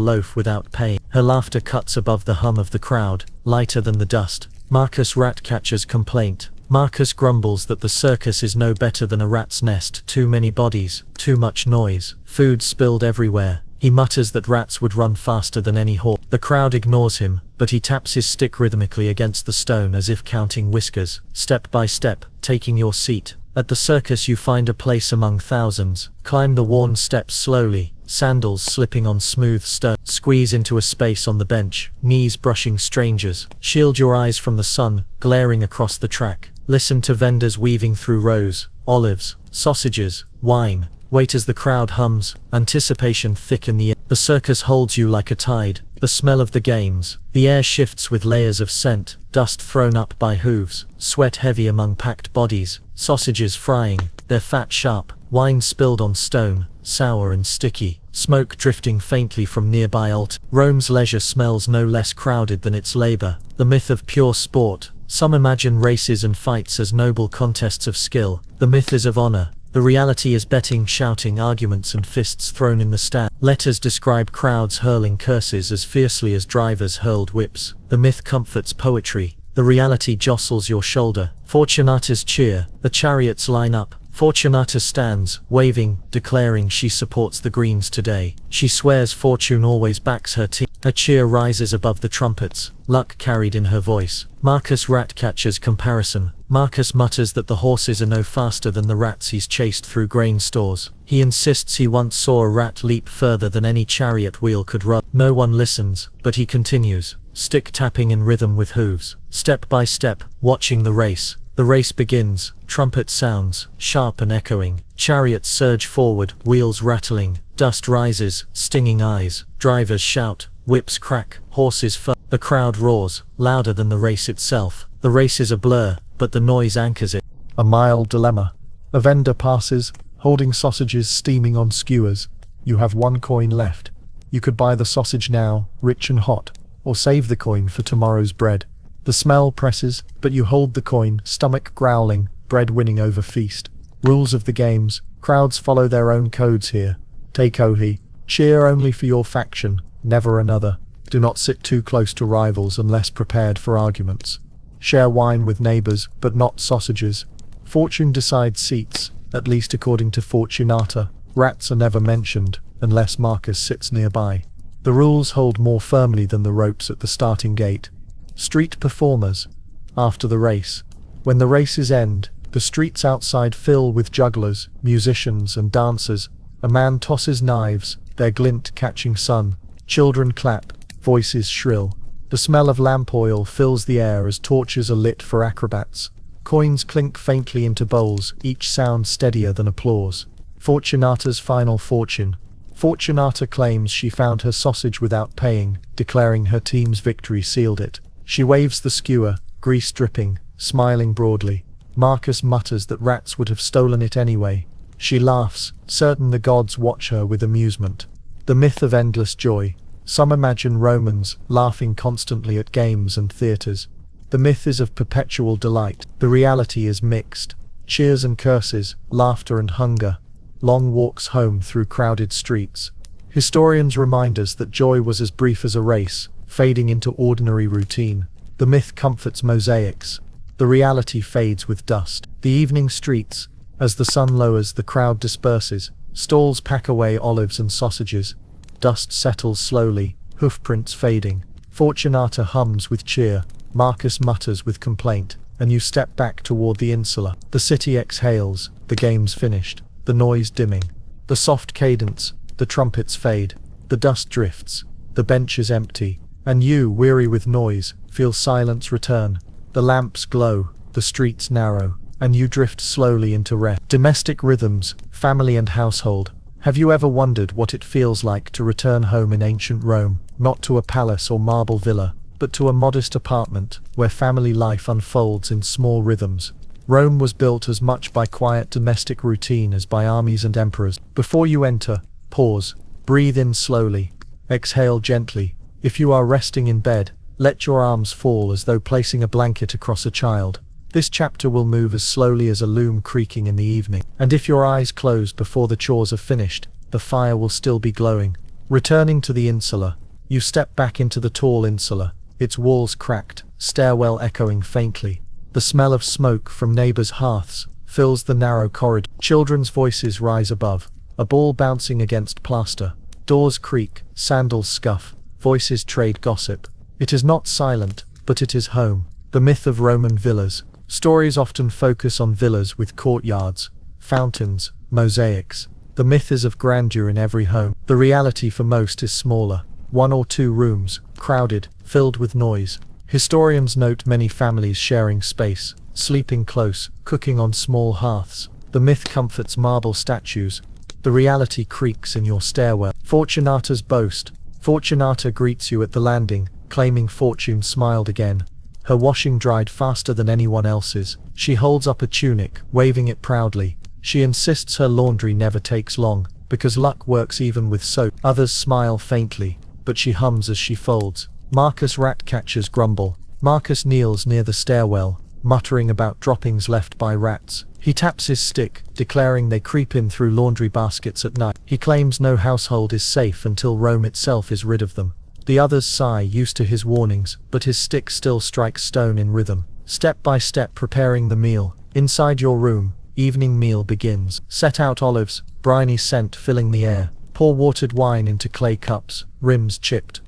loaf without paying. Her laughter cuts above the hum of the crowd, lighter than the dust. Marcus Ratcatcher's complaint. Marcus grumbles that the circus is no better than a rat's nest. Too many bodies, too much noise, food spilled everywhere. He mutters that rats would run faster than any horse. The crowd ignores him, but he taps his stick rhythmically against the stone as if counting whiskers. Step by step, taking your seat. At the circus you find a place among thousands. Climb the worn steps slowly, sandals slipping on smooth stone. Squeeze into a space on the bench, knees brushing strangers. Shield your eyes from the sun, glaring across the track. Listen to vendors weaving through rows, olives, sausages, wine. Wait as the crowd hums, anticipation thick in the air. The circus holds you like a tide, the smell of the games. The air shifts with layers of scent, dust thrown up by hooves, sweat heavy among packed bodies, sausages frying, their fat sharp, wine spilled on stone, sour and sticky, smoke drifting faintly from nearby altars. Rome's leisure smells no less crowded than its labor. The myth of pure sport. Some imagine races and fights as noble contests of skill. The myth is of honor. The reality is betting, shouting, arguments and fists thrown in the stand. Letters describe crowds hurling curses as fiercely as drivers hurled whips. The myth comforts poetry. The reality jostles your shoulder. Fortunata's cheer. The chariots line up. Fortunata stands, waving, declaring she supports the Greens today. She swears fortune always backs her team. Her cheer rises above the trumpets, luck carried in her voice. Marcus Ratcatcher's comparison. Marcus mutters that the horses are no faster than the rats he's chased through grain stores. He insists he once saw a rat leap further than any chariot wheel could run. No one listens, but he continues, stick tapping in rhythm with hooves. Step by step, watching the race. The race begins, trumpet sounds, sharp and echoing. Chariots surge forward, wheels rattling, dust rises, stinging eyes. Drivers shout, whips crack, horses fur. The crowd roars, louder than the race itself. The race is a blur, but the noise anchors it. A mild dilemma. A vendor passes, holding sausages steaming on skewers. You have one coin left. You could buy the sausage now, rich and hot, or save the coin for tomorrow's bread. The smell presses, but you hold the coin, stomach growling, bread winning over feast. Rules of the games. Crowds follow their own codes here. Take Ohi. Cheer only for your faction, never another. Do not sit too close to rivals unless prepared for arguments. Share wine with neighbors, but not sausages. Fortune decides seats, at least according to Fortunata. Rats are never mentioned, unless Marcus sits nearby. The rules hold more firmly than the ropes at the starting gate. Street performers. After the race. When the races end, the streets outside fill with jugglers, musicians and dancers. A man tosses knives, their glint catching sun. Children clap, voices shrill. The smell of lamp oil fills the air as torches are lit for acrobats. Coins clink faintly into bowls, each sound steadier than applause. Fortunata's final fortune. Fortunata claims she found her sausage without paying, declaring her team's victory sealed it. She waves the skewer, grease dripping, smiling broadly. Marcus mutters that rats would have stolen it anyway. She laughs, certain the gods watch her with amusement. The myth of endless joy. Some imagine Romans laughing constantly at games and theatres. The myth is of perpetual delight. The reality is mixed. Cheers and curses, laughter and hunger. Long walks home through crowded streets. Historians remind us that joy was as brief as a race, fading into ordinary routine. The myth comforts mosaics. The reality fades with dust. The evening streets. As the sun lowers, the crowd disperses. Stalls pack away olives and sausages. Dust settles slowly, hoofprints fading. Fortunata hums with cheer. Marcus mutters with complaint, and you step back toward the insula. The city exhales, the game's finished, the noise dimming. The soft cadence, the trumpets fade, the dust drifts, the bench is empty, and you, weary with noise, feel silence return. The lamps glow, the streets narrow, and you drift slowly into rest. Domestic rhythms, family and household. Have you ever wondered what it feels like to return home in ancient Rome, not to a palace or marble villa, but to a modest apartment, where family life unfolds in small rhythms? Rome was built as much by quiet domestic routine as by armies and emperors. Before you enter, pause, breathe in slowly, exhale gently. If you are resting in bed, let your arms fall as though placing a blanket across a child. This chapter will move as slowly as a loom creaking in the evening. And if your eyes close before the chores are finished, the fire will still be glowing. Returning to the insula, you step back into the tall insula, its walls cracked, stairwell echoing faintly. The smell of smoke from neighbors' hearths fills the narrow corridor. Children's voices rise above, a ball bouncing against plaster. Doors creak, sandals scuff, voices trade gossip. It is not silent, but it is home. The myth of Roman villas. Stories often focus on villas with courtyards, fountains, mosaics. The myth is of grandeur in every home. The reality for most is smaller. 1 or 2 rooms, crowded, filled with noise. Historians note many families sharing space, sleeping close, cooking on small hearths. The myth comforts marble statues. The reality creaks in your stairwell. Fortunata's boast. Fortunata greets you at the landing, claiming fortune smiled again. Her washing dried faster than anyone else's. She holds up a tunic, waving it proudly. She insists her laundry never takes long, because luck works even with soap. Others smile faintly, but she hums as she folds. Marcus rat-catchers grumble. Marcus kneels near the stairwell, muttering about droppings left by rats. He taps his stick, declaring they creep in through laundry baskets at night. He claims no household is safe until Rome itself is rid of them. The others sigh, used to his warnings, but his stick still strikes stone in rhythm. Step by step preparing the meal. Inside your room, evening meal begins. Set out olives, briny scent filling the air. Pour watered wine into clay cups, rims chipped.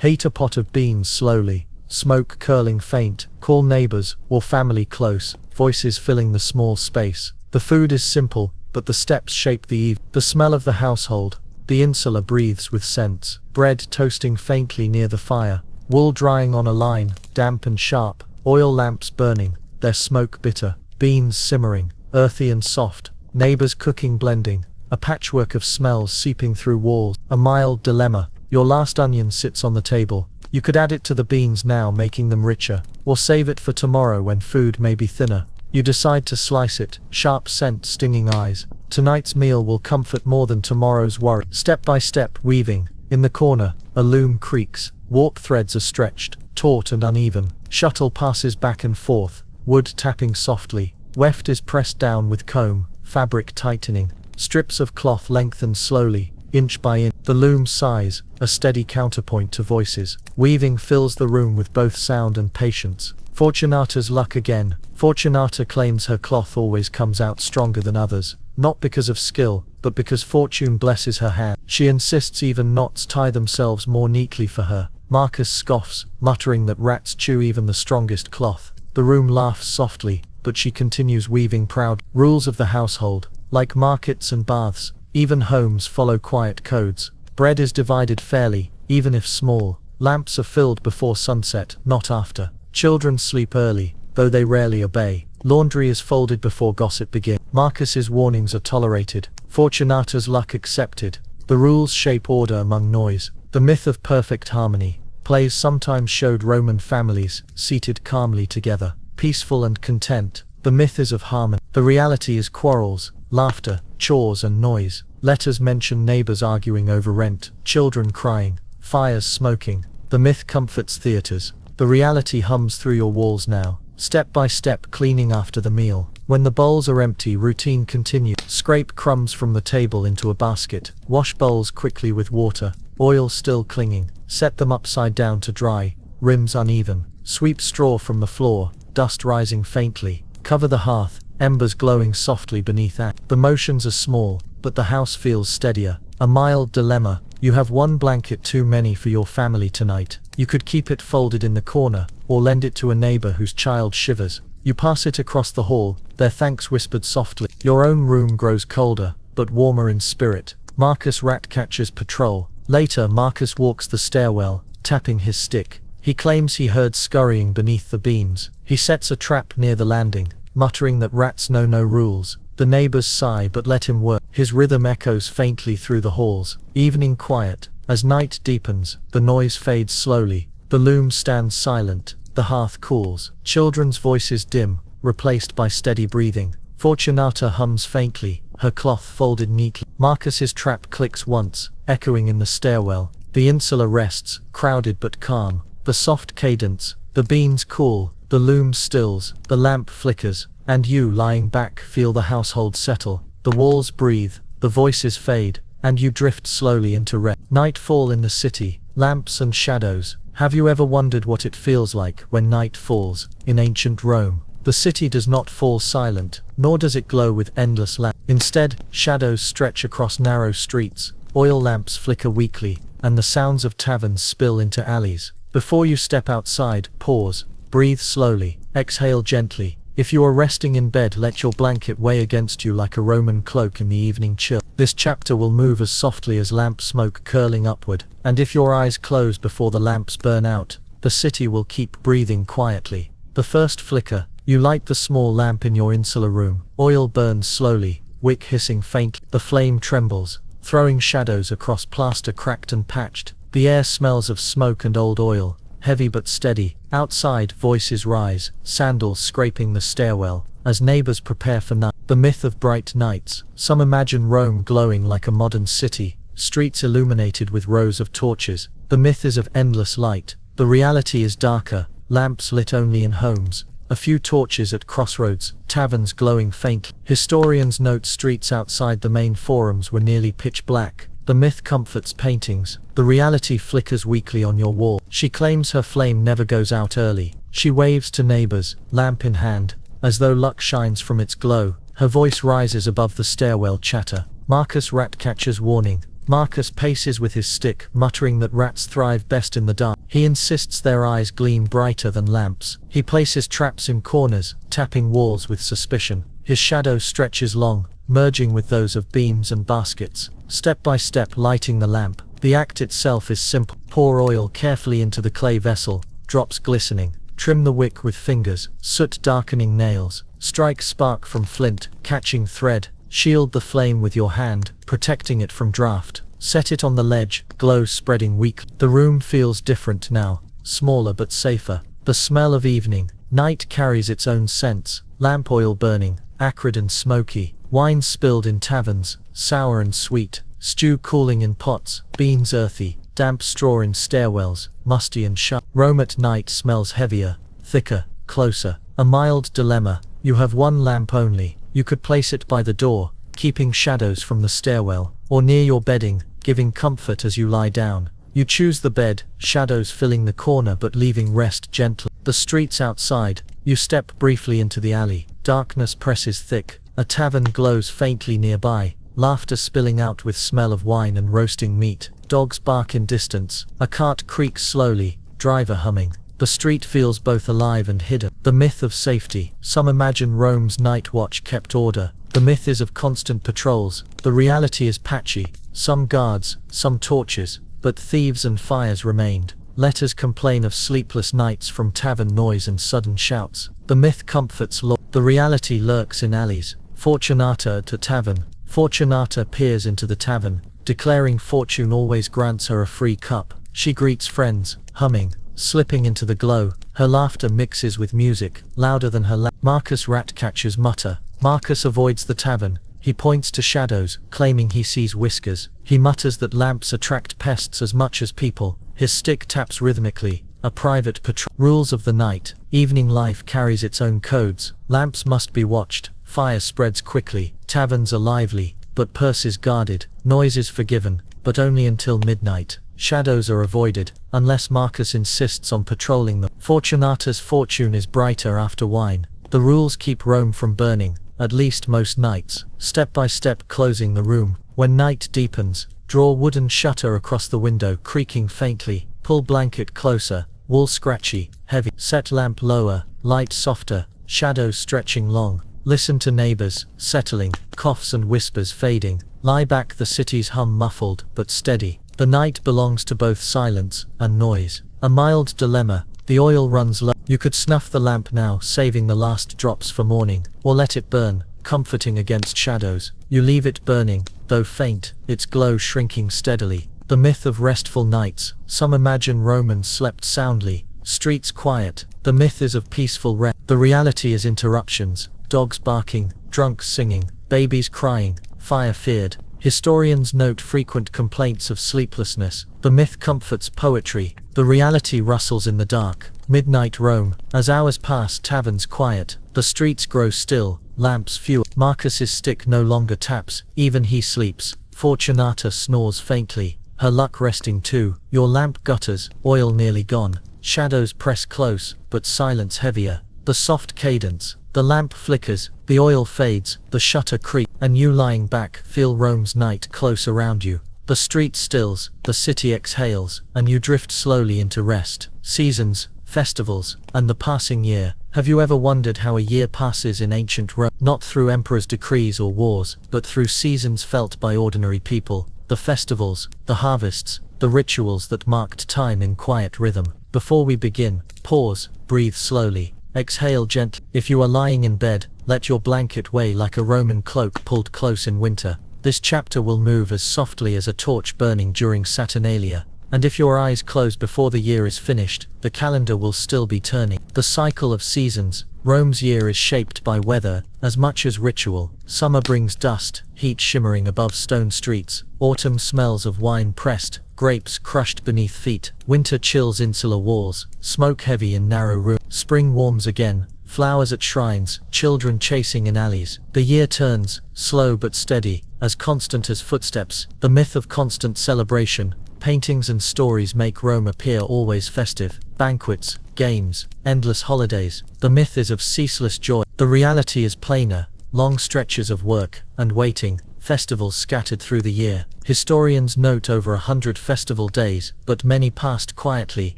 Heat a pot of beans slowly, smoke curling faint. Call neighbors or family close, voices filling the small space. The food is simple, but the steps shape the eve. The smell of the household. The insula breathes with scents. Bread toasting faintly near the fire. Wool drying on a line, damp and sharp. Oil lamps burning, their smoke bitter. Beans simmering, earthy and soft. Neighbors cooking blending. A patchwork of smells seeping through walls. A mild dilemma. Your last onion sits on the table. You could add it to the beans now, making them richer, or save it for tomorrow when food may be thinner. You decide to slice it, sharp scent, stinging eyes. Tonight's meal will comfort more than tomorrow's worry. Step by step, weaving. In the corner, a loom creaks. Warp threads are stretched, taut and uneven. Shuttle passes back and forth, wood tapping softly. Weft is pressed down with comb, fabric tightening. Strips of cloth lengthen slowly, inch by inch. The loom sighs, a steady counterpoint to voices. Weaving fills the room with both sound and patience. Fortunata's luck again. Fortunata claims her cloth always comes out stronger than others, not because of skill, but because fortune blesses her hand. She insists even knots tie themselves more neatly for her. Marcus scoffs, muttering that rats chew even the strongest cloth. The room laughs softly, but she continues weaving proud. Rules of the household. Like markets and baths, even homes follow quiet codes. Bread is divided fairly, even if small. Lamps are filled before sunset, not after. Children sleep early, though they rarely obey. Laundry is folded before gossip begins. Marcus's warnings are tolerated. Fortunata's luck accepted. The rules shape order among noise. The myth of perfect harmony. Plays sometimes showed Roman families seated calmly together, peaceful and content. The myth is of harmony. The reality is quarrels, laughter, chores and noise. Letters mention neighbors arguing over rent, children crying, fires smoking. The myth comforts theaters. The reality hums through your walls now. Step by step cleaning after the meal. When the bowls are empty, routine continues. Scrape crumbs from the table into a basket. Wash bowls quickly with water. Oil still clinging. Set them upside down to dry. Rims uneven. Sweep straw from the floor. Dust rising faintly. Cover the hearth. Embers glowing softly beneath ash. The motions are small, but the house feels steadier. A mild dilemma. You have one blanket too many for your family tonight. You could keep it folded in the corner, or lend it to a neighbor whose child shivers. You pass it across the hall, their thanks whispered softly. Your own room grows colder, but warmer in spirit. Marcus Ratcatcher's patrol. Later, Marcus walks the stairwell, tapping his stick. He claims he heard scurrying beneath the beams. He sets a trap near the landing, muttering that rats know no rules. The neighbors sigh but let him work. His rhythm echoes faintly through the halls. Evening quiet. As night deepens, the noise fades slowly. The loom stands silent. The hearth cools. Children's voices dim, replaced by steady breathing. Fortunata hums faintly, her cloth folded neatly. Marcus's trap clicks once, echoing in the stairwell. The insula rests, crowded but calm. The soft cadence. The beans cool. The loom stills. The lamp flickers. And you, lying back, feel the household settle. The walls breathe. The voices fade. And you drift slowly into rest. Nightfall in the city. Lamps and shadows. Have you ever wondered what it feels like when night falls in ancient Rome? The city does not fall silent, nor does it glow with endless lamps. Instead, shadows stretch across narrow streets. Oil lamps flicker weakly, and the sounds of taverns spill into alleys. Before you step outside, pause. Breathe slowly. Exhale gently. If you are resting in bed, let your blanket weigh against you like a Roman cloak in the evening chill. This chapter will move as softly as lamp smoke curling upward, and if your eyes close before the lamps burn out, the city will keep breathing quietly. The first flicker. You light the small lamp in your insular room. Oil burns slowly, wick hissing faintly. The flame trembles, throwing shadows across plaster cracked and patched. The air smells of smoke and old oil, heavy but steady. Outside, voices rise, sandals scraping the stairwell, as neighbors prepare for night. The myth of bright nights. Some imagine Rome glowing like a modern city, streets illuminated with rows of torches. The myth is of endless light. The reality is darker, lamps lit only in homes. A few torches at crossroads, taverns glowing faintly. Historians note streets outside the main forums were nearly pitch black. The myth comforts paintings. The reality flickers weakly on your wall. She claims her flame never goes out early. She waves to neighbors, lamp in hand, as though luck shines from its glow. Her voice rises above the stairwell chatter. Marcus Ratcatcher's warning. Marcus paces with his stick, muttering that rats thrive best in the dark. He insists their eyes gleam brighter than lamps. He places traps in corners, tapping walls with suspicion. His shadow stretches long, merging with those of beams and baskets. Step by step lighting the lamp. The act itself is simple. Pour oil carefully into the clay vessel, drops glistening. Trim the wick with fingers, soot darkening nails. Strike spark from flint, catching thread. Shield the flame with your hand, protecting it from draft. Set it on the ledge, glow spreading weakly. The room feels different now, smaller but safer. The smell of evening. Night carries its own scents. Lamp oil burning, acrid and smoky. Wine spilled in taverns, sour and sweet. Stew cooling in pots, beans earthy. Damp straw in stairwells, musty and sharp. Rome at night smells heavier, thicker, closer. A mild dilemma. You have one lamp only. You could place it by the door, keeping shadows from the stairwell, or near your bedding, giving comfort as you lie down. You choose the bed, shadows filling the corner but leaving rest gently. The streets outside. You step briefly into the alley. Darkness presses thick. A tavern glows faintly nearby, laughter spilling out with smell of wine and roasting meat. Dogs bark in distance. A cart creaks slowly, driver humming. The street feels both alive and hidden. The myth of safety. Some imagine Rome's night watch kept order. The myth is of constant patrols. The reality is patchy. Some guards, some torches, but thieves and fires remained. Letters complain of sleepless nights from tavern noise and sudden shouts. The myth comforts law. The reality lurks in alleys. Fortunata at a tavern. Fortunata peers into the tavern, declaring fortune always grants her a free cup. She greets friends, humming, slipping into the glow. Her laughter mixes with music, louder than her Marcus Ratcatchers mutter. Marcus avoids the tavern. He points to shadows, claiming he sees whiskers. He mutters that lamps attract pests as much as people. His stick taps rhythmically. A private patrol. Rules of the night. Evening life carries its own codes. Lamps must be watched. Fire spreads quickly. Taverns are lively, but purses guarded. Noise is forgiven, but only until midnight. Shadows are avoided, unless Marcus insists on patrolling them. Fortunata's fortune is brighter after wine. The rules keep Rome from burning, at least most nights. Step by step closing the room. When night deepens, draw wooden shutter across the window, creaking faintly. Pull blanket closer, wall scratchy, heavy. Set lamp lower, light softer, shadows stretching long. Listen to neighbors, settling, coughs and whispers fading. Lie back, the city's hum muffled, but steady. The night belongs to both silence and noise. A mild dilemma. The oil runs low. You could snuff the lamp now, saving the last drops for morning, or let it burn, comforting against shadows. You leave it burning, though faint, its glow shrinking steadily. The myth of restful nights. Some imagine Romans slept soundly, streets quiet. The myth is of peaceful rest. The reality is interruptions. Dogs barking, drunks singing, babies crying, fire feared. Historians note frequent complaints of sleeplessness. The myth comforts poetry. The reality rustles in the dark. Midnight Rome. As hours pass, taverns quiet. The streets grow still, lamps fewer. Marcus's stick no longer taps, even he sleeps. Fortunata snores faintly, her luck resting too. Your lamp gutters, oil nearly gone. Shadows press close, but silence heavier. The soft cadence. The lamp flickers, the oil fades, the shutter creaks, and you lying back feel Rome's night close around you. The street stills, the city exhales, and you drift slowly into rest. Seasons, festivals, and the passing year. Have you ever wondered how a year passes in ancient Rome? Not through emperors' decrees or wars, but through seasons felt by ordinary people. The festivals, the harvests, the rituals that marked time in quiet rhythm. Before we begin, pause, breathe slowly. Exhale gently. If you are lying in bed, let your blanket weigh like a Roman cloak pulled close in winter. This chapter will move as softly as a torch burning during Saturnalia. And if your eyes close before the year is finished, the calendar will still be turning. The cycle of seasons. Rome's year is shaped by weather, as much as ritual. Summer brings dust, heat shimmering above stone streets. Autumn smells of wine pressed, grapes crushed beneath feet. Winter chills insular walls, smoke heavy in narrow rooms. Spring warms again, flowers at shrines, children chasing in alleys. The year turns, slow but steady, as constant as footsteps. The myth of constant celebration. Paintings and stories make Rome appear always festive. Banquets, games, endless holidays. The myth is of ceaseless joy. The reality is plainer. Long stretches of work and waiting. Festivals scattered through the year. Historians note over 100 festival days, but many passed quietly,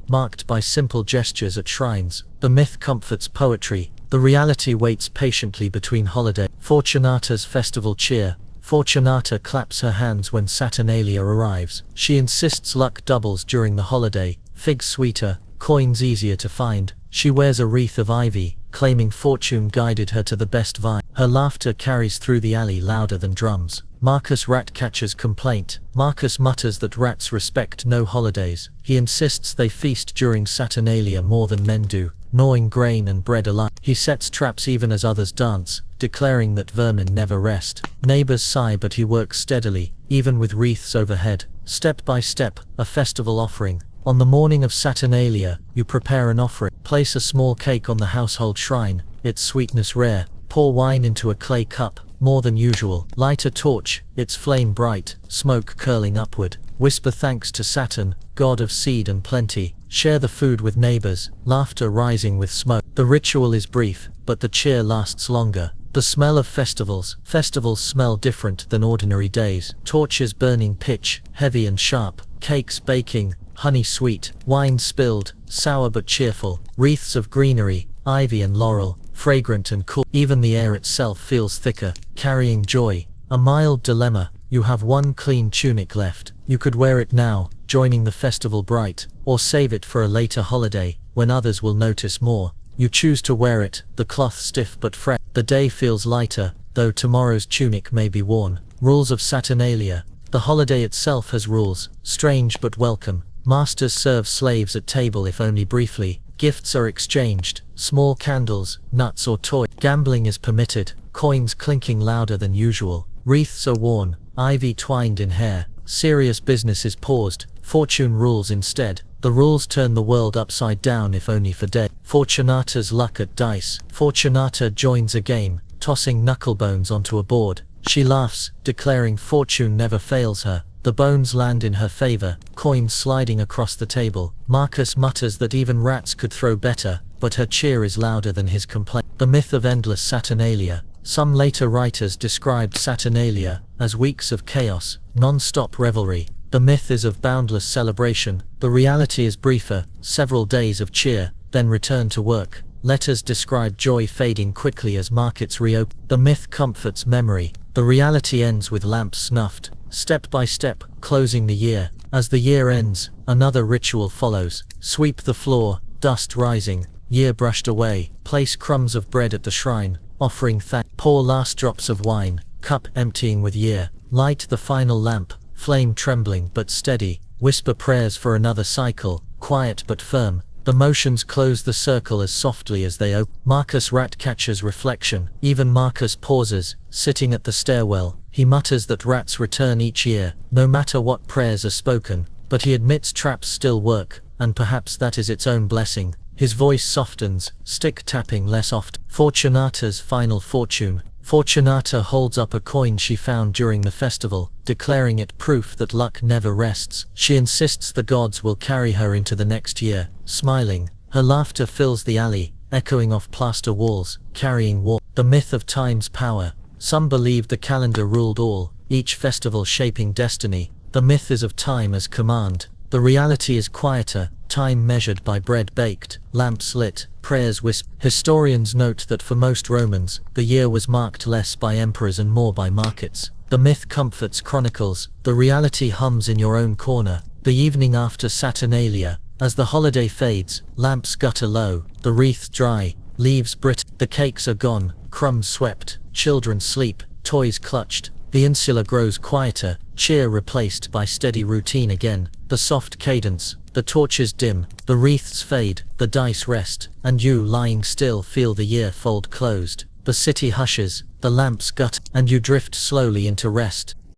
marked by simple gestures at shrines. The myth comforts poetry. The reality waits patiently between holidays. Fortunata's festival cheer. Fortunata claps her hands when Saturnalia arrives. She insists luck doubles during the holiday. Figs sweeter, coins easier to find. She wears a wreath of ivy, claiming fortune guided her to the best vine. Her laughter carries through the alley louder than drums. Marcus Ratcatcher's complaint. Marcus mutters that rats respect no holidays. He insists they feast during Saturnalia more than men do, gnawing grain and bread alike. He sets traps even as others dance, declaring that vermin never rest. Neighbors sigh, but he works steadily, even with wreaths overhead. Step by step, a festival offering. On the morning of Saturnalia, you prepare an offering. Place a small cake on the household shrine, its sweetness rare. Pour wine into a clay cup, more than usual. Light a torch, its flame bright, smoke curling upward. Whisper thanks to Saturn, god of seed and plenty. Share the food with neighbors, laughter rising with smoke. The ritual is brief, but the cheer lasts longer. The smell of festivals. Festivals smell different than ordinary days. Torches burning pitch, heavy and sharp. Cakes baking, honey sweet. Wine spilled, sour but cheerful. Wreaths of greenery, ivy and laurel, fragrant and cool. Even the air itself feels thicker, carrying joy. A mild dilemma. You have one clean tunic left. You could wear it now, joining the festival bright, or save it for a later holiday, when others will notice more. You choose to wear it, the cloth stiff but fresh. The day feels lighter, though tomorrow's tunic may be worn. Rules of Saturnalia. The holiday itself has rules, strange but welcome. Masters serve slaves at table if only briefly. Gifts are exchanged, small candles, nuts or toy. Gambling is permitted, coins clinking louder than usual. Wreaths are worn, ivy twined in hair. Serious business is paused, fortune rules instead. The rules turn the world upside down if only for day. Fortunata's luck at dice. Fortunata joins a game, tossing knucklebones onto a board. She laughs, declaring fortune never fails her. The bones land in her favor, coins sliding across the table. Marcus mutters that even rats could throw better, but her cheer is louder than his complaint. The myth of endless Saturnalia. Some later writers described Saturnalia as weeks of chaos, non-stop revelry. The myth is of boundless celebration. The reality is briefer, several days of cheer, then return to work. Letters describe joy fading quickly as markets reopen. The myth comforts memory. The reality ends with lamps snuffed, step by step, closing the year. As the year ends, another ritual follows. Sweep the floor, dust rising, year brushed away. Place crumbs of bread at the shrine, offering thanks. Pour last drops of wine, cup emptying with year. Light the final lamp, flame trembling but steady. Whisper prayers for another cycle, quiet but firm. The motions close the circle as softly as they open. Marcus Ratcatcher's reflection. Even Marcus pauses, sitting at the stairwell. He mutters that rats return each year, no matter what prayers are spoken, but he admits traps still work, and perhaps that is its own blessing. His voice softens, stick tapping less often. Fortunata's final fortune. Fortunata holds up a coin she found during the festival, declaring it proof that luck never rests. She insists the gods will carry her into the next year. Smiling, her laughter fills the alley, echoing off plaster walls, carrying war. The myth of time's power. Some believed the calendar ruled all, each festival shaping destiny. The myth is of time as command. The reality is quieter, time measured by bread baked, lamps lit, prayers whispered. Historians note that for most Romans, the year was marked less by emperors and more by markets. The myth comforts chronicles, the reality hums in your own corner. The evening after Saturnalia. As the holiday fades, lamps gutter low, the wreaths dry, leaves brittle. The cakes are gone, crumbs swept, children sleep, toys clutched. The insula grows quieter, cheer replaced by steady routine again. The soft cadence, the torches dim, the wreaths fade, the dice rest, and you lying still feel the year fold closed. The city hushes, the lamps gutter, and you drift slowly into rest.